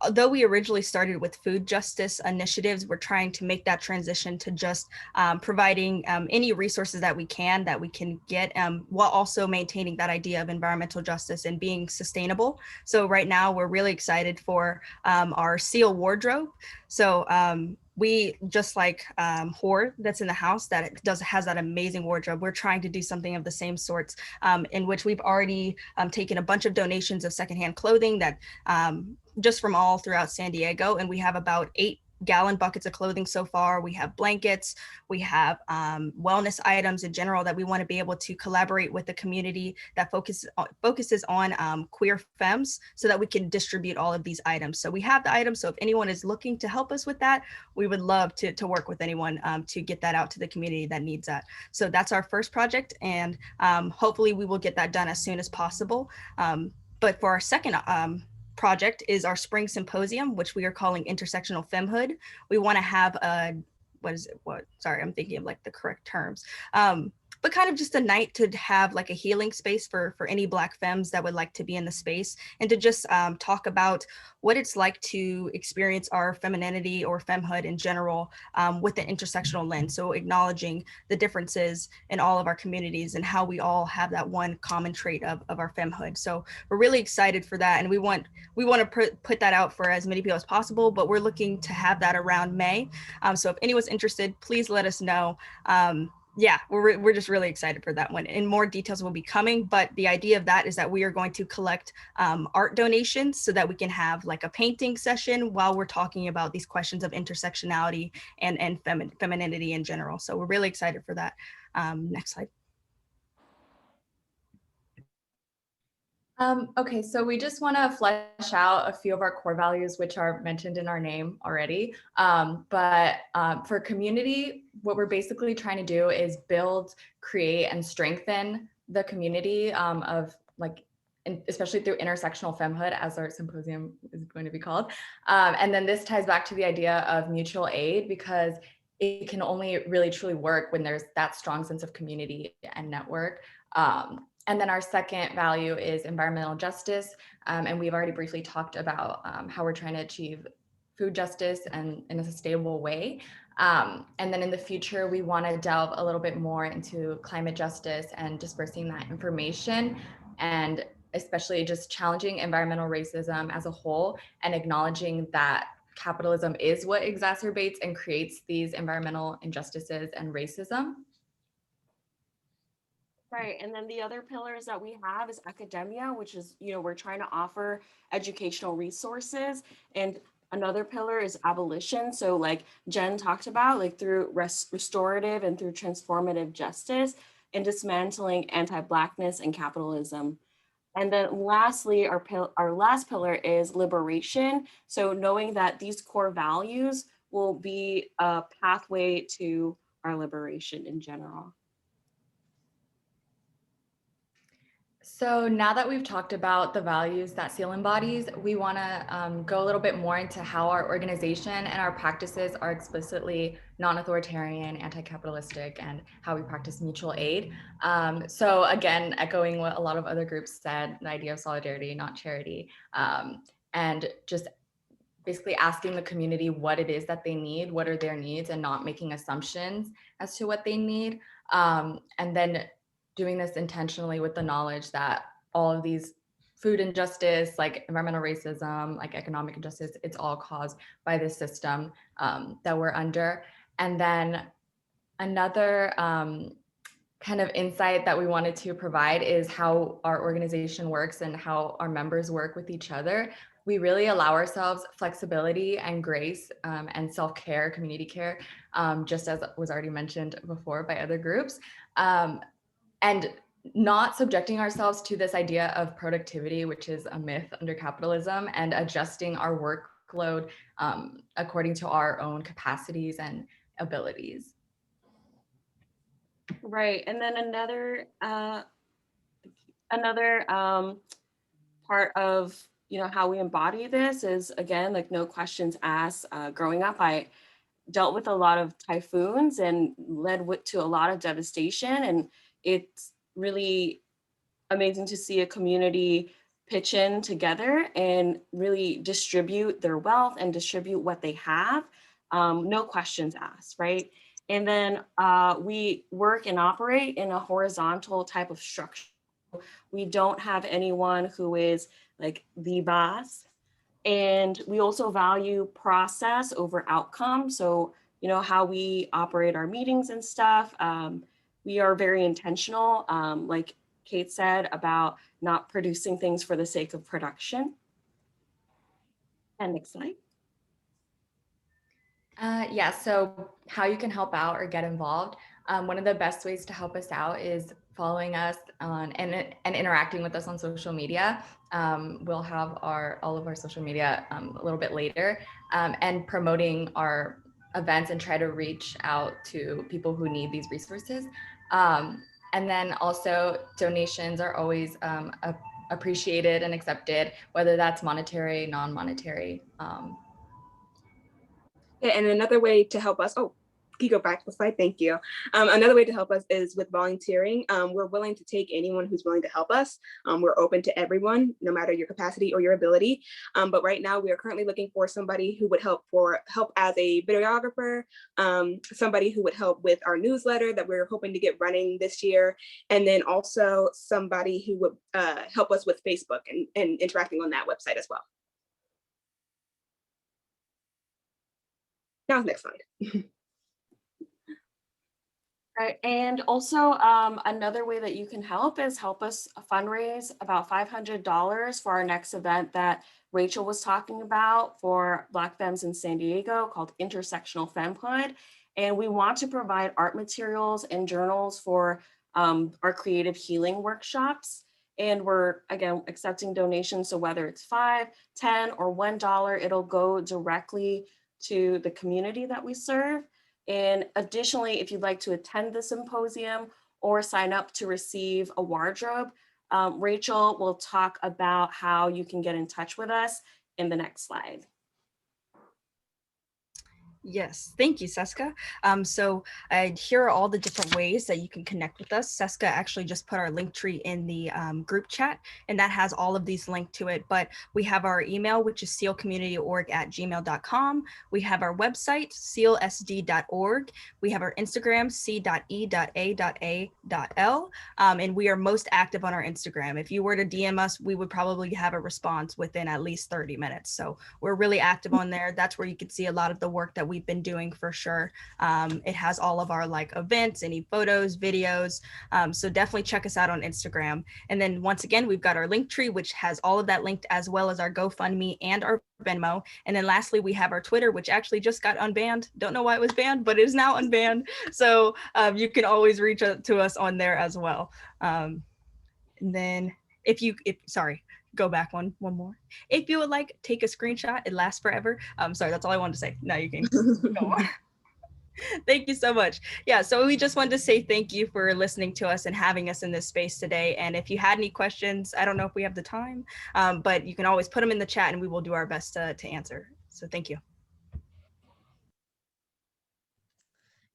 although we originally started with food justice initiatives, we're trying to make that transition to just providing any resources that we can get, while also maintaining that idea of environmental justice and being sustainable. So right now we're really excited for our SEAL wardrobe. So we, just like Hor that's in the house that has that amazing wardrobe, we're trying to do something of the same sorts, in which we've already taken a bunch of donations of secondhand clothing that just from all throughout San Diego, and we have about 8-gallon buckets of clothing so far. We have blankets, we have wellness items in general that we want to be able to collaborate with the community that focuses on queer femmes, so that we can distribute all of these items. So we have the items, so if anyone is looking to help us with that, we would love to work with anyone to get that out to the community that needs that. So that's our first project, and hopefully we will get that done as soon as possible. But for our second project is our spring symposium, which we are calling Intersectional Femhood. We want to have sorry, I'm thinking of like the correct terms. But kind of just a night to have like a healing space for any Black femmes that would like to be in the space, and to just talk about what it's like to experience our femininity or femhood in general with an intersectional lens. So acknowledging the differences in all of our communities and how we all have that one common trait of our femhood. So we're really excited for that, and we want to put that out for as many people as possible, but we're looking to have that around May. So if anyone's interested, please let us know. Yeah, we're just really excited for that one. And more details will be coming, but the idea of that is that we are going to collect art donations so that we can have like a painting session while we're talking about these questions of intersectionality and femininity in general. So we're really excited for that. Next slide. Okay, so we just want to flesh out a few of our core values, which are mentioned in our name already. But for community, what we're basically trying to do is build, create, and strengthen the community of like, especially through intersectional femhood, as our symposium is going to be called. And then this ties back to the idea of mutual aid, because it can only really truly work when there's that strong sense of community and network. And then our second value is environmental justice. And we've already briefly talked about how we're trying to achieve food justice and in a sustainable way. And then in the future, we want to delve a little bit more into climate justice and dispersing that information, and especially just challenging environmental racism as a whole and acknowledging that capitalism is what exacerbates and creates these environmental injustices and racism. Right, and then the other pillars that we have is academia, which is, we're trying to offer educational resources. And another pillar is abolition. So like Jen talked about, like through restorative and through transformative justice and dismantling anti-Blackness and capitalism. And then lastly, our last pillar is liberation. So knowing that these core values will be a pathway to our liberation in general. So now that we've talked about the values that SEAL embodies, we want to go a little bit more into how our organization and our practices are explicitly non-authoritarian, anti-capitalistic, and how we practice mutual aid. So again, echoing what a lot of other groups said, the idea of solidarity, not charity, and just basically asking the community what it is that they need, what are their needs, and not making assumptions as to what they need. And then doing this intentionally with the knowledge that all of these food injustice, like environmental racism, like economic injustice, it's all caused by this system that we're under. And then another kind of insight that we wanted to provide is how our organization works and how our members work with each other. We really allow ourselves flexibility and grace and self-care, community care, just as was already mentioned before by other groups. And not subjecting ourselves to this idea of productivity, which is a myth under capitalism, and adjusting our workload according to our own capacities and abilities. Right, and then another part of how we embody this is, again, like no questions asked. Growing up, I dealt with a lot of typhoons and led to a lot of devastation, and it's really amazing to see a community pitch in together and really distribute their wealth and distribute what they have. No questions asked, right? And then we work and operate in a horizontal type of structure. We don't have anyone who is like the boss. And we also value process over outcome. So, how we operate our meetings and stuff. We are very intentional, like Kate said, about not producing things for the sake of production. And next slide. Yeah, so how you can help out or get involved. One of the best ways to help us out is following us on and interacting with us on social media. We'll have all of our social media a little bit later, and promoting our events and try to reach out to people who need these resources. And then also donations are always appreciated and accepted, whether that's monetary, non-monetary. Yeah, and another way to help us, can you go back to the slide? Thank you. Another way to help us is with volunteering. We're willing to take anyone who's willing to help us. We're open to everyone, no matter your capacity or your ability. But right now we are currently looking for somebody who would help as a videographer, somebody who would help with our newsletter that we're hoping to get running this year, and then also somebody who would help us with Facebook and interacting on that website as well. Now, next slide. Right, and also another way that you can help is help us fundraise about $500 for our next event that Rachel was talking about for Black Femmes in San Diego called Intersectional Femhood. And we want to provide art materials and journals for our creative healing workshops. And we're, again, accepting donations. So whether it's $5, $10, or $1, it'll go directly to the community that we serve. And additionally, if you'd like to attend the symposium or sign up to receive a wardrobe, Rachel will talk about how you can get in touch with us in the next slide. Yes, thank you, Seska. So here are all the different ways that you can connect with us. Seska actually just put our link tree in the group chat, and that has all of these linked to it. But we have our email, which is sealcommunityorg@gmail.com. We have our website, sealsd.org. We have our Instagram, c.e.a.a.l. And we are most active on our Instagram. If you were to DM us, we would probably have a response within at least 30 minutes. So we're really active on there. That's where you can see a lot of the work that we've been doing for sure. It has all of our like events, any photos, videos. So definitely check us out on Instagram. And then once again, we've got our link tree, which has all of that linked, as well as our GoFundMe and our Venmo. And then lastly, we have our Twitter, which actually just got unbanned. Don't know why it was banned, but it is now unbanned. So you can always reach out to us on there as well. And then sorry, go back one more. If you would like, take a screenshot. It lasts forever. Sorry, that's all I wanted to say. Now you can go on. Thank you so much. Yeah, so we just wanted to say thank you for listening to us and having us in this space today. And if you had any questions, I don't know if we have the time, but you can always put them in the chat and we will do our best to answer. So thank you.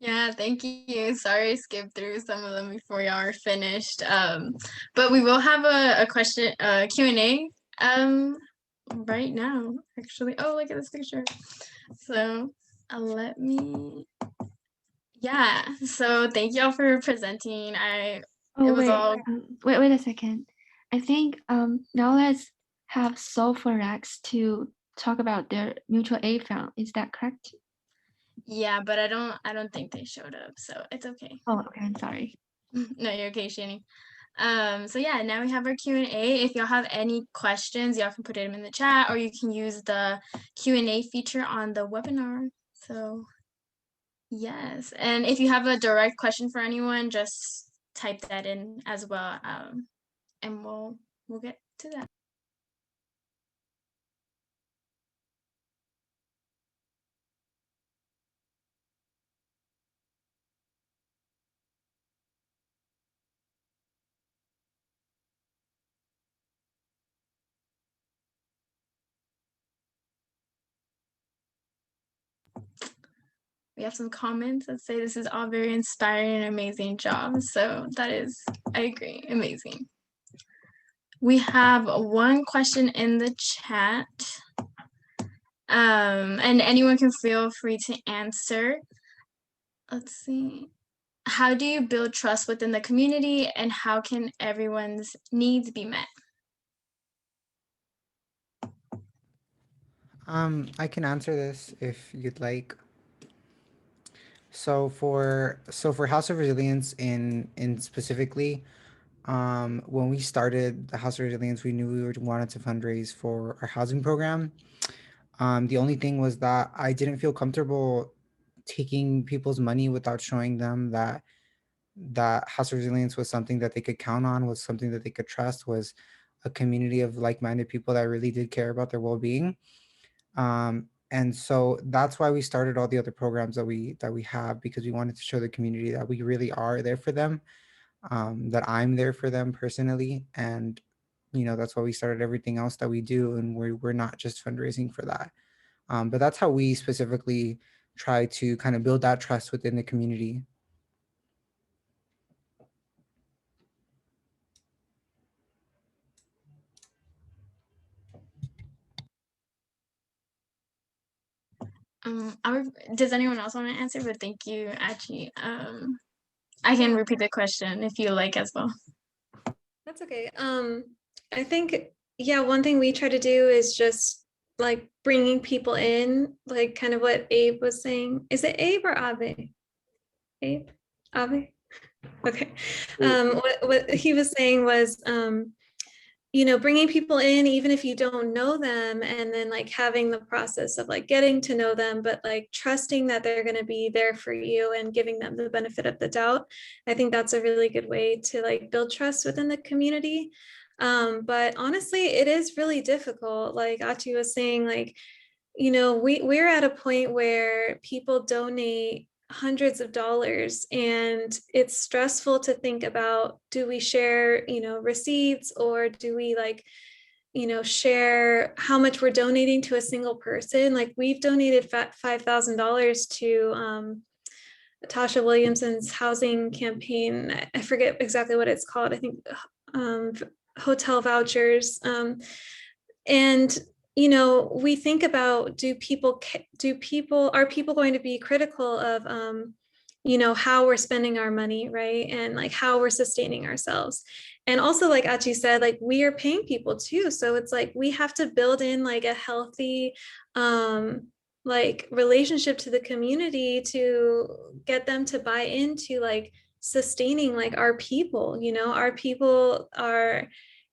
Yeah, thank you. Sorry I skipped through some of them before y'all are finished. But we will have a question, Q&A right now, actually. Oh, look at this picture. So let me, yeah. So thank y'all for presenting. It was all. Wait a second. I think now let's have Soul for Rex to talk about their mutual aid fund. Is that correct? Yeah, but I don't think they showed up, so it's okay. Oh, okay. I'm sorry. No, you're okay, Shani. So yeah, now we have our Q&A. If y'all have any questions, y'all can put them in the chat, or you can use the Q&A feature on the webinar. So yes, and if you have a direct question for anyone, just type that in as well, and we'll get to that. We have some comments that say this is all very inspiring and amazing job. So that is, I agree, amazing. We have one question in the chat, and anyone can feel free to answer. Let's see. How do you build trust within the community, and how can everyone's needs be met? I can answer this if you'd like. So for House of Resilience in specifically, when we started the House of Resilience, we knew we wanted to fundraise for our housing program. The only thing was that I didn't feel comfortable taking people's money without showing them that House of Resilience was something that they could count on, was something that they could trust, was a community of like-minded people that really did care about their well-being. And so that's why we started all the other programs that we have, because we wanted to show the community that we really are there for them, that I'm there for them personally. And, you know, that's why we started everything else that we do. And we're not just fundraising for that. But that's how we specifically try to kind of build that trust within the community. Does anyone else want to answer? But thank you, Achi. I can repeat the question if you like as well. That's okay. I think, yeah, one thing we try to do is just like bringing people in, like kind of what Abe was saying. Is it Abe or Abe? Abe? Avi? Okay. What he was saying was, you know, bringing people in, even if you don't know them, and then like having the process of like getting to know them, but like trusting that they're going to be there for you and giving them the benefit of the doubt. I think that's a really good way to like build trust within the community. But honestly, it is really difficult. Like Achi was saying, like, you know, we're at a point where people donate hundreds of dollars, and it's stressful to think about, do we share, you know, receipts, or do we like, you know, share how much we're donating to a single person? Like we've donated $5,000 to Tasha Williamson's housing campaign. I forget exactly what it's called. I think um, hotel vouchers. And you know, we think about, are people going to be critical of you know, how we're spending our money, right? And like how we're sustaining ourselves. And also, like Achi said, like we are paying people too. So it's like we have to build in like a healthy like relationship to the community to get them to buy into like sustaining like our people. You know, our people are,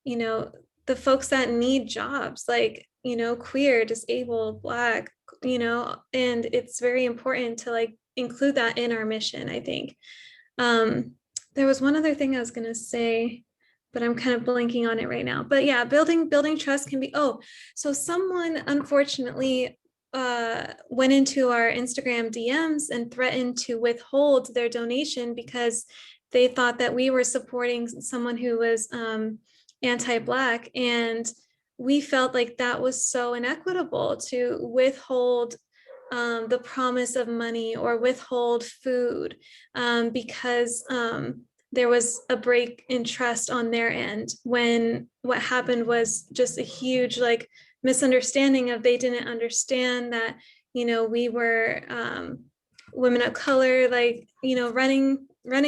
you know, the folks that need jobs, like, you know, queer, disabled, Black, you know, and it's very important to like include that in our mission, I think. There was one other thing I was going to say, but I'm kind of blanking on it right now. But yeah, building trust can be, oh, so someone unfortunately went into our Instagram DMs and threatened to withhold their donation because they thought that we were supporting someone who was anti-Black. And we felt like that was so inequitable to withhold the promise of money or withhold food because there was a break in trust on their end, when what happened was just a huge like misunderstanding of, they didn't understand that, you know, we were women of color, like, you know, running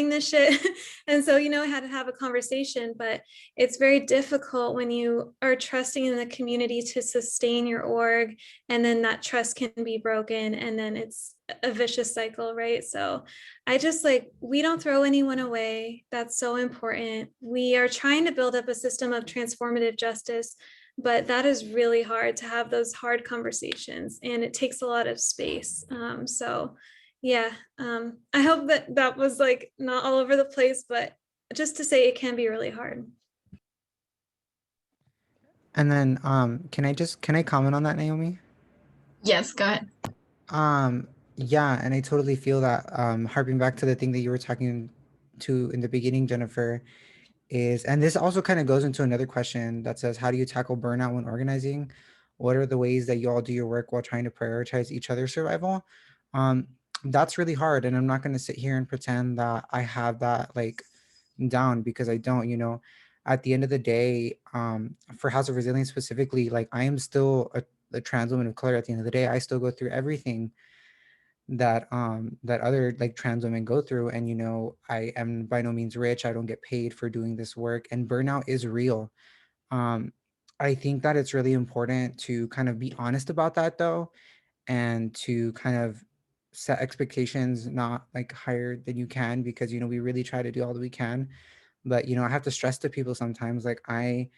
this shit. And so, you know, I had to have a conversation, but it's very difficult when you are trusting in the community to sustain your org, and then that trust can be broken, and then it's a vicious cycle, right? So I just like, we don't throw anyone away. That's so important. We are trying to build up a system of transformative justice, but that is really hard to have those hard conversations, and it takes a lot of space. So yeah, I hope that that was like not all over the place, but just to say it can be really hard. And then can I comment on that, Naomi? Yes, go ahead. Yeah, and I totally feel that, harping back to the thing that you were talking to in the beginning, Jennifer, is, and this also kind of goes into another question that says, how do you tackle burnout when organizing? What are the ways that you all do your work while trying to prioritize each other's survival? That's really hard. And I'm not going to sit here and pretend that I have that like down, because I don't. You know, at the end of the day, for House of Resilience specifically, like I am still a trans woman of color. At the end of the day, I still go through everything that that other like trans women go through. And you know, I am by no means rich. I don't get paid for doing this work, and burnout is real. I think that it's really important to kind of be honest about that though, and to kind of set expectations not like higher than you can, because you know, we really try to do all that we can. But you know, I have to stress to people sometimes, like I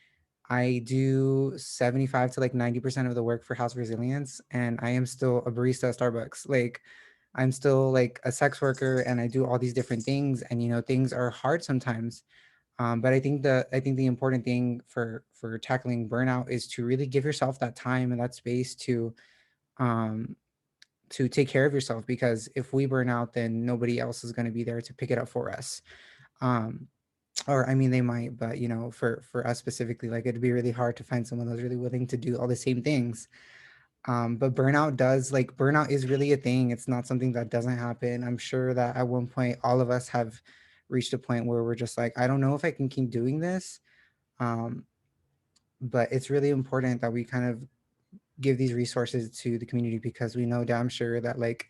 do 75 to like 90% of the work for House Resilience, and I am still a barista at Starbucks. Like I'm still like a sex worker, and I do all these different things, and you know, things are hard sometimes. But I think the important thing for tackling burnout is to really give yourself that time and that space um, to take care of yourself, because if we burn out, then nobody else is going to be there to pick it up for us. Um, or I mean, they might, but you know, for us specifically, like it'd be really hard to find someone that's really willing to do all the same things. But burnout is really a thing. It's not something that doesn't happen. I'm sure that at one point all of us have reached a point where we're just like, I don't know if I can keep doing this. um, but it's really important that we kind of give these resources to the community, because we know damn sure that like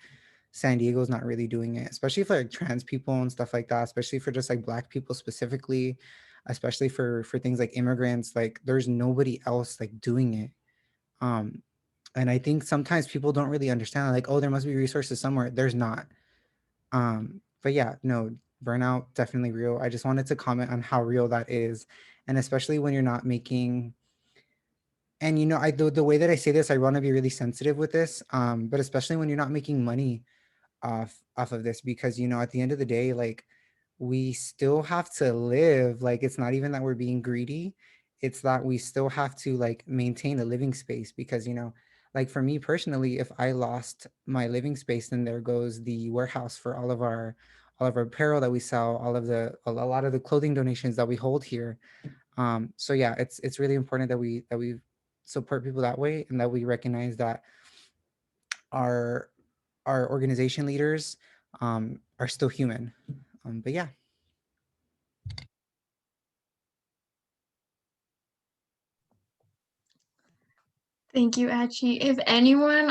San Diego's not really doing it, especially for like trans people and stuff like that, especially for just like Black people specifically, especially for things like immigrants. Like there's nobody else like doing it. um and I think sometimes people don't really understand, like, oh, there must be resources somewhere. There's not. But yeah, no, burnout, definitely real. I just wanted to comment on how real that is. And especially when you're not making, and the way that I say this, I want to be really sensitive with this, but especially when you're not making money off of this, because at the end of the day, like, we still have to live. Like, it's not even that we're being greedy, it's that we still have to like maintain a living space, because like for me personally, if I lost my living space, then there goes the warehouse for all of our apparel that we sell, a lot of the clothing donations that we hold here. So yeah, it's really important that we support people that way, and that we recognize that our our organization leaders are still human. But yeah. Thank you, Achi. If anyone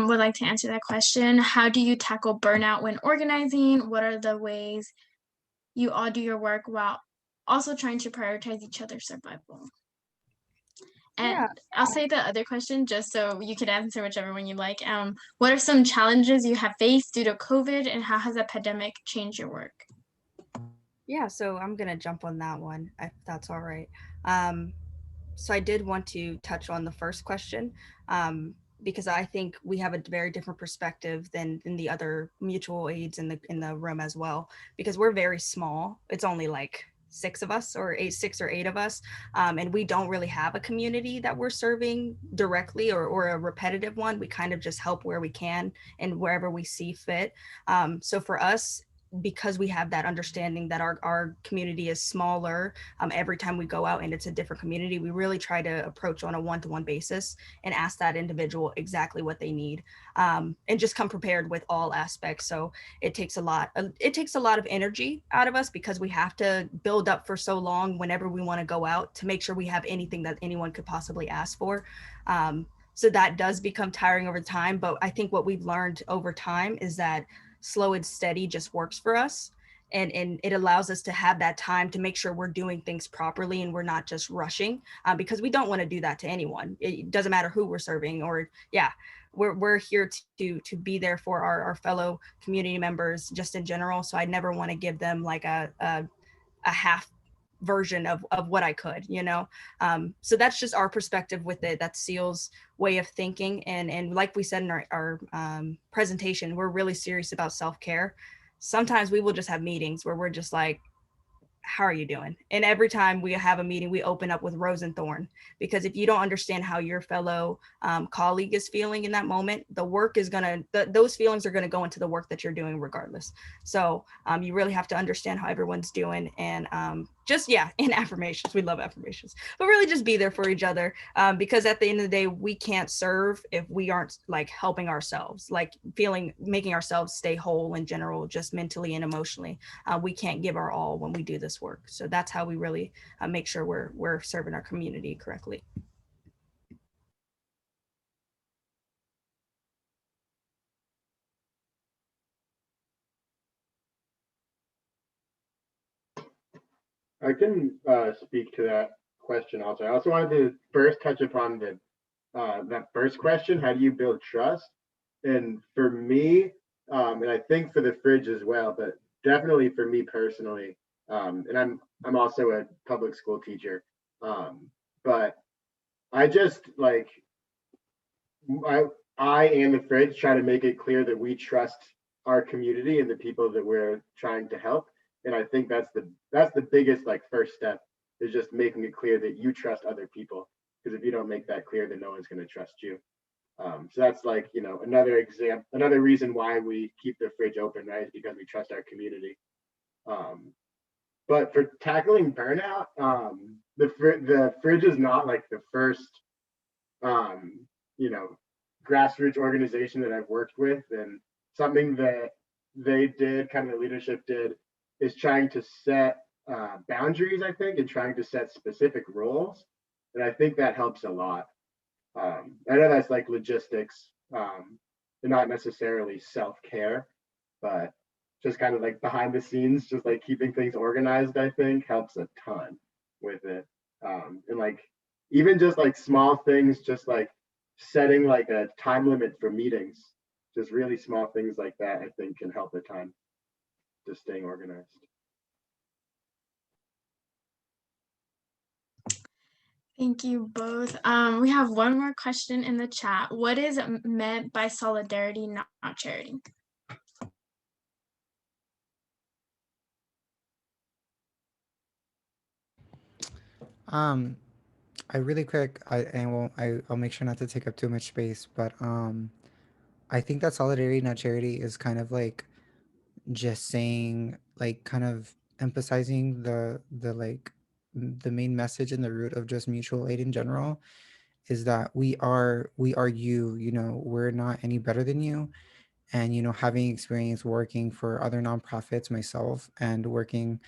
would like to answer that question, how do you tackle burnout when organizing? What are the ways you all do your work while also trying to prioritize each other's survival? And Yeah. I'll say the other question just so you can answer whichever one you like. What are some challenges you have faced due to COVID, and how has the pandemic changed your work? Yeah, so I'm gonna jump on that one if that's all right. Um, so I did want to touch on the first question, because I think we have a very different perspective than the other mutual aids in the room as well, because we're very small. It's only like six or eight of us, and we don't really have a community that we're serving directly, or a repetitive one. We kind of just help where we can and wherever we see fit. So for us, because we have that understanding that our community is smaller, every time we go out and it's a different community, we really try to approach on a one-to-one basis and ask that individual exactly what they need, and just come prepared with all aspects. So it takes a lot of energy out of us, because we have to build up for so long whenever we want to go out to make sure we have anything that anyone could possibly ask for. So that does become tiring over time. But I think what we've learned over time is that slow and steady just works for us. And it allows us to have that time to make sure we're doing things properly and we're not just rushing, because we don't want to do that to anyone. It doesn't matter who we're serving, or we're here to be there for our fellow community members just in general. So I never want to give them like a half version of what I could, so that's just our perspective with it. That's SEAL's way of thinking. And like we said in our presentation, we're really serious about self-care. Sometimes we will just have meetings where we're just like, how are you doing? And every time we have a meeting, we open up with rose and thorn, because if you don't understand how your fellow colleague is feeling in that moment, the work is those feelings are going to go into the work that you're doing regardless. So you really have to understand how everyone's doing. And in affirmations, we love affirmations, but really just be there for each other, because at the end of the day, we can't serve if we aren't like helping ourselves, like making ourselves stay whole in general, just mentally and emotionally. We can't give our all when we do this work. So that's how we really make sure we're serving our community correctly. I can speak to that question also. I also wanted to first touch upon that first question: how do you build trust? And for me, and I think for the fridge as well, but definitely for me personally, and I'm also a public school teacher, but I just like I and the fridge try to make it clear that we trust our community and the people that we're trying to help. And I think that's the biggest like first step, is just making it clear that you trust other people. Because if you don't make that clear, then no one's going to trust you. So that's like, another reason why we keep the fridge open, right? Is because we trust our community. But for tackling burnout, the fridge is not like the first, you know, grassroots organization that I've worked with. And something that they did, kind of the leadership did, is trying to set boundaries, I think, and trying to set specific roles. And I think that helps a lot. I know that's like logistics, and not necessarily self-care, but just kind of like behind the scenes, just like keeping things organized, I think helps a ton with it. And like even just like small things, just like setting like a time limit for meetings, just really small things like that, I think can help a ton to staying organized. Thank you both. We have one more question in the chat. What is meant by solidarity, not charity? Um, I really quick, I'll make sure not to take up too much space, but I think that solidarity, not charity, is kind of like just saying, like, kind of emphasizing the like the main message and the root of just mutual aid in general is that we are you, you know, we're not any better than you. And, you know, having experience working for other nonprofits myself and working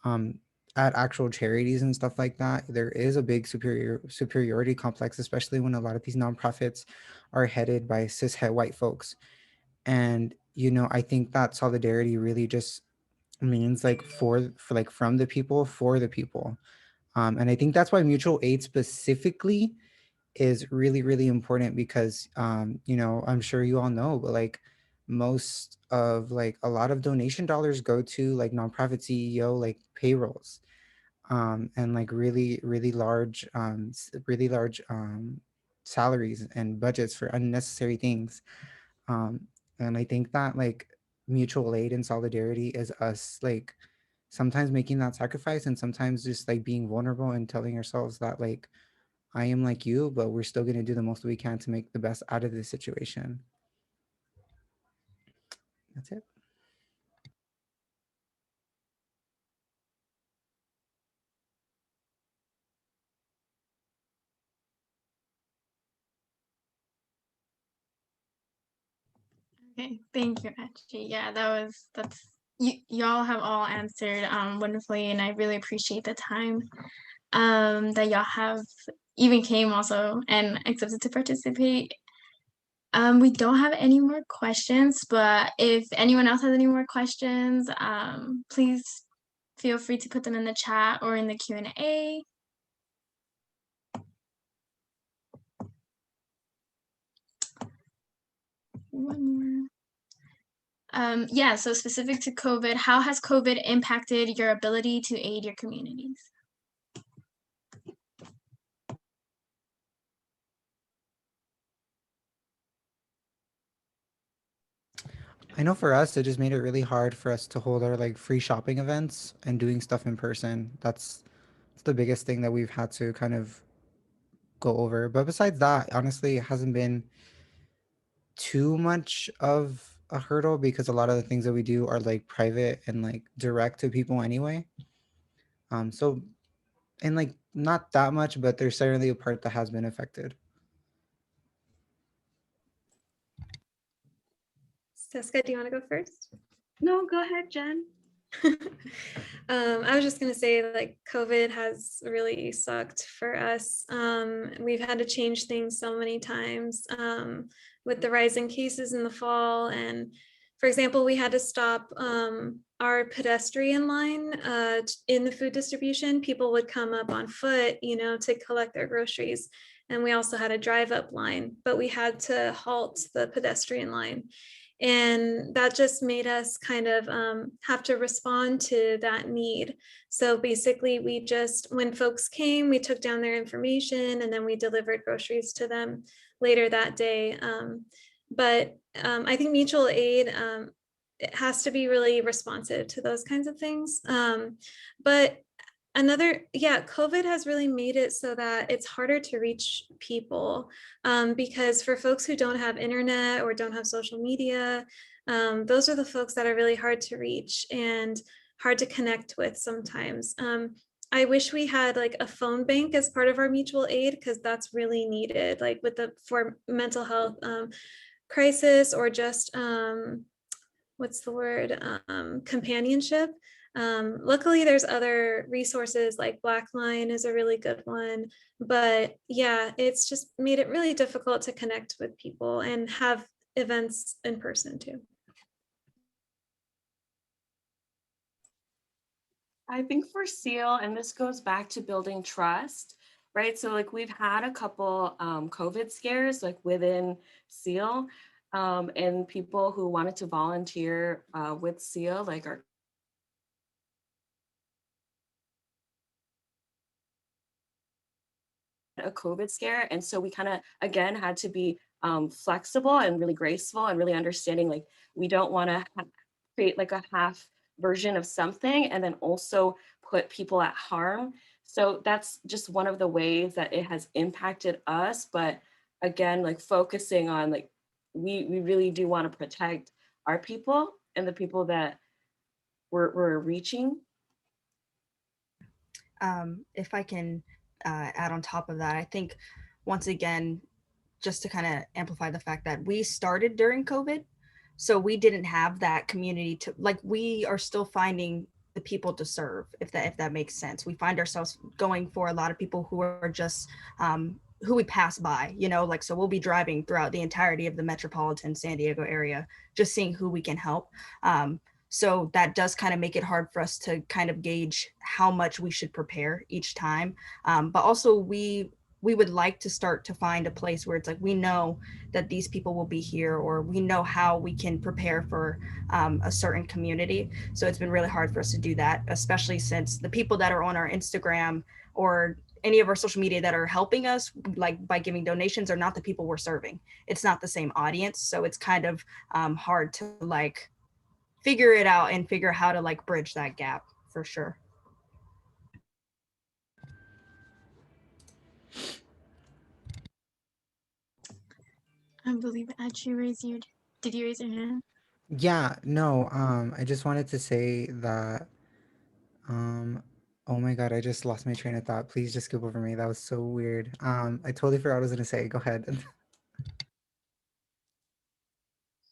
um, at actual charities and stuff like that, there is a big superiority complex, especially when a lot of these nonprofits are headed by cishet white folks. And, you know, I think that solidarity really just means like for like from the people for the people. And I think that's why mutual aid specifically is really, really important because, you know, I'm sure you all know, but like most of like a lot of donation dollars go to like nonprofit CEO like payrolls, and like really, really large, really large salaries and budgets for unnecessary things. Um, and I think that like mutual aid and solidarity is us like sometimes making that sacrifice and sometimes just like being vulnerable and telling ourselves that like I am like you, but we're still going to do the most we can to make the best out of this situation. That's it. Okay, thank you, Achi. Yeah, that's y'all have all answered wonderfully, and I really appreciate the time that y'all have even came also and accepted to participate. We don't have any more questions, but if anyone else has any more questions, please feel free to put them in the chat or in the Q&A. One more. Yeah, so specific to COVID, how has COVID impacted your ability to aid your communities? I know for us, it just made it really hard for us to hold our like free shopping events and doing stuff in person. That's the biggest thing that we've had to kind of go over. But besides that, honestly, it hasn't been too much of a hurdle because a lot of the things that we do are like private and like direct to people anyway. So and like not that much, but there's certainly a part that has been affected. Seska, do you want to go first? No, go ahead, Jen. I was just going to say, like, COVID has really sucked for us. We've had to change things so many times with the rise in cases in the fall. And for example, we had to stop our pedestrian line in the food distribution. People would come up on foot, you know, to collect their groceries. And we also had a drive up line, but we had to halt the pedestrian line. And that just made us kind of have to respond to that need. So basically, we just, when folks came, we took down their information and then we delivered groceries to them later that day. But I think mutual aid, it has to be really responsive to those kinds of things. But COVID has really made it so that it's harder to reach people because for folks who don't have internet or don't have social media, those are the folks that are really hard to reach and hard to connect with sometimes. I wish we had like a phone bank as part of our mutual aid because that's really needed, like for mental health crisis or just what's the word, companionship. Luckily, there's other resources like Blackline is a really good one. But yeah, it's just made it really difficult to connect with people and have events in person too. I think for SEAL, and this goes back to building trust, right? So like we've had a couple COVID scares like within SEAL, and people who wanted to volunteer with SEAL, like our a COVID scare. And so we kind of, again, had to be flexible and really graceful and really understanding, like, we don't want to create like a half version of something and then also put people at harm. So that's just one of the ways that it has impacted us. But again, like focusing on like, we really do want to protect our people and the people that we're reaching. If I can add on top of that, I think once again, just to kind of amplify the fact that we started during COVID, so we didn't have that community to, like, we are still finding the people to serve, if that makes sense. We find ourselves going for a lot of people who are just who we pass by, you know, like, so we'll be driving throughout the entirety of the metropolitan San Diego area, just seeing who we can help. So that does kind of make it hard for us to kind of gauge how much we should prepare each time. But also we would like to start to find a place where it's like, we know that these people will be here, or we know how we can prepare for a certain community. So it's been really hard for us to do that, especially since the people that are on our Instagram or any of our social media that are helping us, like by giving donations, are not the people we're serving. It's not the same audience. So it's kind of hard to like figure it out and figure how to like bridge that gap for sure. I believe Achi raised your. Did you raise your hand? Yeah, no, I just wanted to say that, um, oh my God, I just lost my train of thought. Please just skip over me. That was so weird. I totally forgot what I was gonna say. Go ahead.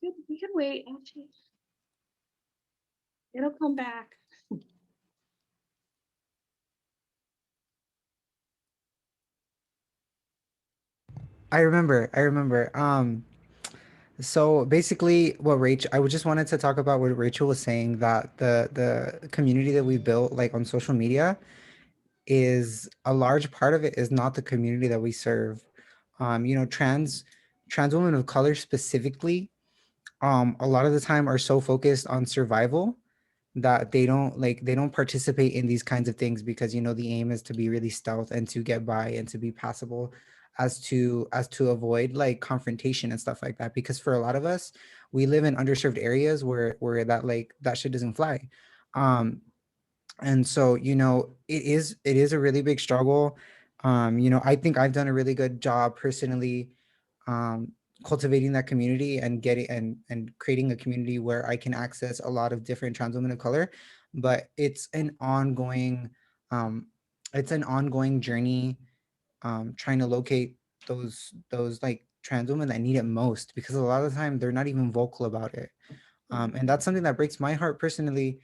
We can wait, actually. It'll come back. I remember. So basically what Rachel, I would just wanted to talk about what Rachel was saying, that the community that we built like on social media, is a large part of it is not the community that we serve. You know, trans women of color specifically, a lot of the time are so focused on survival that they don't participate in these kinds of things, because you know the aim is to be really stealth and to get by and to be passable, as to avoid like confrontation and stuff like that, because for a lot of us, we live in underserved areas where that like that shit doesn't fly. um and so, you know, it is a really big struggle. You know, I think I've done a really good job personally, um cultivating that community and getting and creating a community where I can access a lot of different trans women of color. But um it's an ongoing journey, trying to locate those like trans women that need it most, because a lot of the time they're not even vocal about it. And that's something that breaks my heart personally,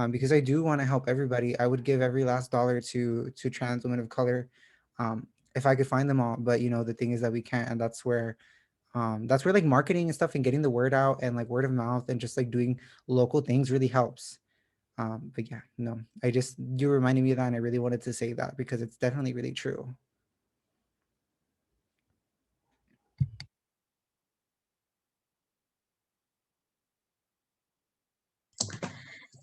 because I do want to help everybody. I would give every last dollar to trans women of color, if I could find them all. But you know, the thing is that we can't, and that's where like marketing and stuff and getting the word out and like word of mouth and just like doing local things really helps. But yeah, no, you reminded me of that, and I really wanted to say that because it's definitely really true.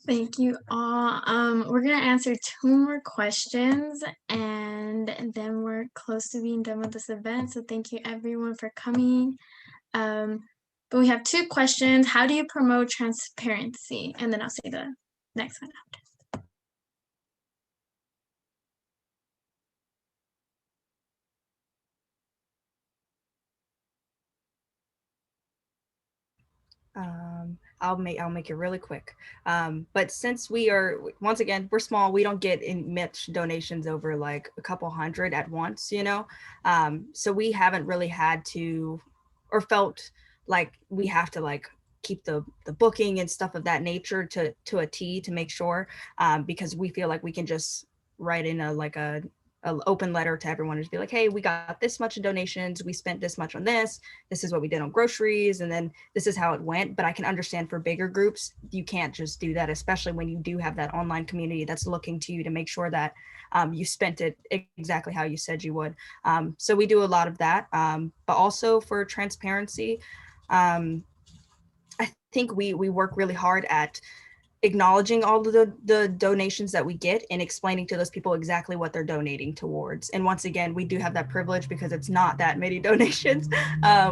Thank you all. We're gonna answer 2 more questions, and then we're close to being done with this event. So thank you everyone for coming. But we have 2 questions. How do you promote transparency? And then I'll say the next one after. I'll make it really quick. But since we are, once again, we're small, we don't get in much donations over like a couple hundred at once, you know. So we haven't really had to, or felt like we have to like keep the booking and stuff of that nature to a T to make sure, because we feel like we can just write in a open letter to everyone and just be like, hey, we got this much in donations, we spent this much on this is what we did on groceries, and then this is how it went. But I can understand for bigger groups, you can't just do that, especially when you do have that online community that's looking to you to make sure that you spent it exactly how you said you would. So we do a lot of that, but also for transparency, I think we work really hard at acknowledging all of the donations that we get and explaining to those people exactly what they're donating towards. And once again, we do have that privilege because it's not that many donations,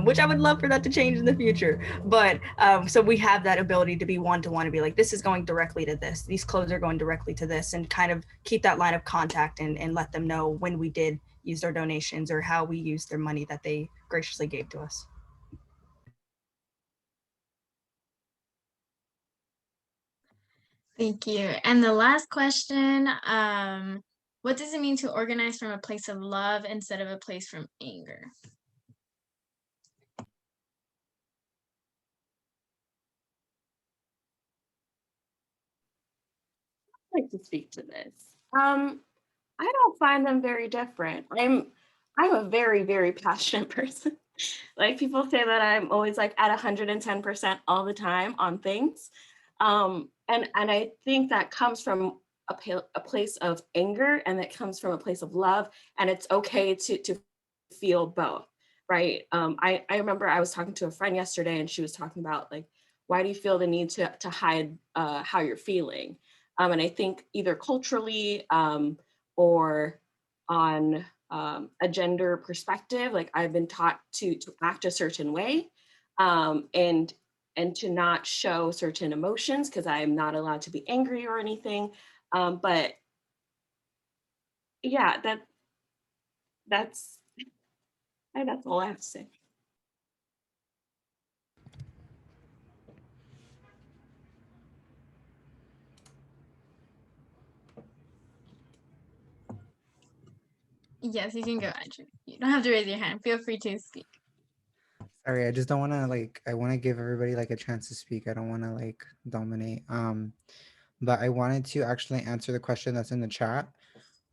which I would love for that to change in the future. But so we have that ability to be one-to-one, to be like, this is going directly to this, these clothes are going directly to this, and kind of keep that line of contact and let them know when we did use their donations or how we used their money that they graciously gave to us. Thank you. And the last question, what does it mean to organize from a place of love instead of a place from anger? I'd like to speak to this. I don't find them very different. I'm a very, very passionate person. Like people say that I'm always like at 110% all the time on things. And I think that comes from a place of anger, and that comes from a place of love, and it's okay to feel both, right? I remember I was talking to a friend yesterday, and she was talking about like, why do you feel the need to hide how you're feeling? And I think either culturally or on a gender perspective, like I've been taught to act a certain way, and to not show certain emotions because I'm not allowed to be angry or anything. But yeah, that's all I have to say. Yes, you can go, Andrew. You don't have to raise your hand. Feel free to speak. Sorry, I just don't want to like, I want to give everybody like a chance to speak. I don't want to like dominate. But I wanted to actually answer the question that's in the chat,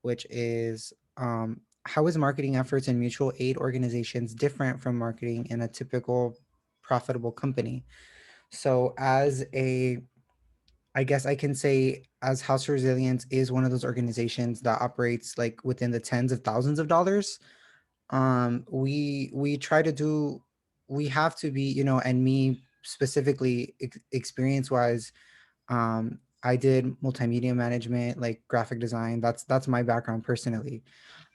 which is, how is marketing efforts in mutual aid organizations different from marketing in a typical profitable company? So I guess I can say as House of Resilience is one of those organizations that operates like within the tens of thousands of dollars. We try to do, we have to be, you know, and me specifically experience wise, I did multimedia management, like graphic design. That's my background personally.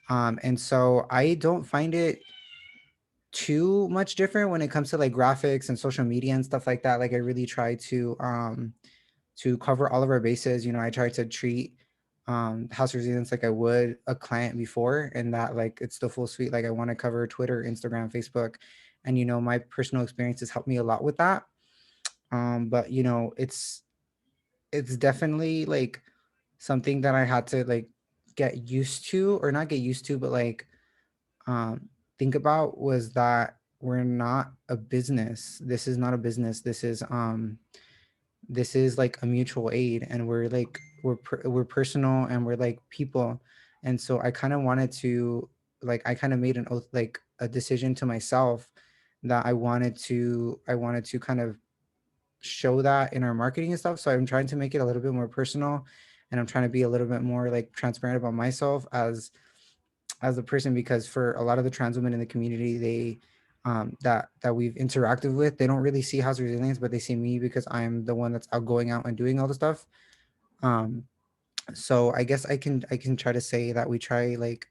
And so I don't find it too much different when it comes to like graphics and social media and stuff like that. Like I really try to cover all of our bases. You know, I try to treat House of Resilience like I would a client before, and that like it's the full suite. Like I want to cover Twitter, Instagram, Facebook, and you know, my personal experiences helped me a lot with that. But you know, it's definitely like something that I had to like get used to, or not get used to, but like think about, was that we're not a business. This is not a business. This is like a mutual aid, and we're personal, and we're like people. And so I kind of wanted to like, I kind of made an oath, like a decision to myself, that I wanted to kind of show that in our marketing and stuff. So I'm trying to make it a little bit more personal, and I'm trying to be a little bit more like transparent about myself as a person, because for a lot of the trans women in the community, they that we've interacted with, they don't really see House of Resilience, but they see me because I'm the one that's going out and doing all the stuff. So I guess I can try to say that we try, like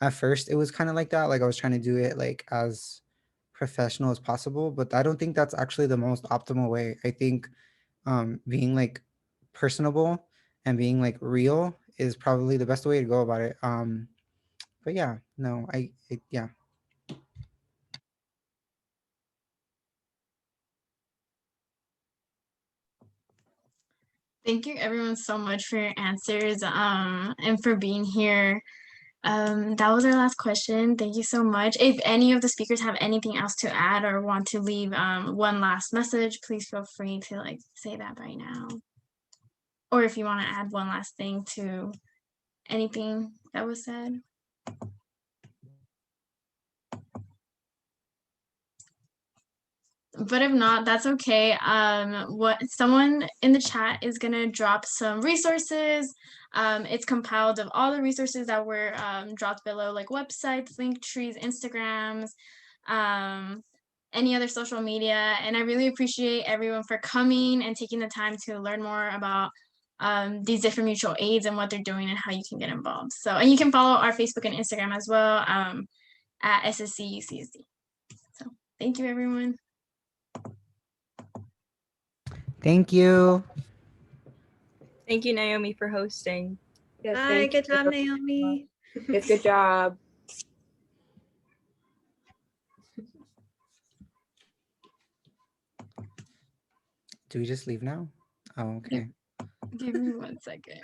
at first it was kind of like that, like I was trying to do it like as professional as possible, but I don't think that's actually the most optimal way. I think being like personable and being like real is probably the best way to go about it. But yeah, no, yeah. Thank you everyone so much for your answers and for being here. That was our last question. Thank you so much. If any of the speakers have anything else to add or want to leave one last message, please feel free to like say that right now. Or if you want to add one last thing to anything that was said. But if not, that's okay. What someone in the chat is gonna drop some resources. It's compiled of all the resources that were dropped below, like websites, link trees, Instagrams, any other social media. And I really appreciate everyone for coming and taking the time to learn more about these different mutual aids and what they're doing and how you can get involved. So, and you can follow our Facebook and Instagram as well at SSC UCSD. So thank you, everyone. Thank you. Thank you, Naomi, for hosting. Yes, Hi, thank good you. job, Naomi. Yes, good job. Do we just leave now? Oh, okay. Give me 1 second.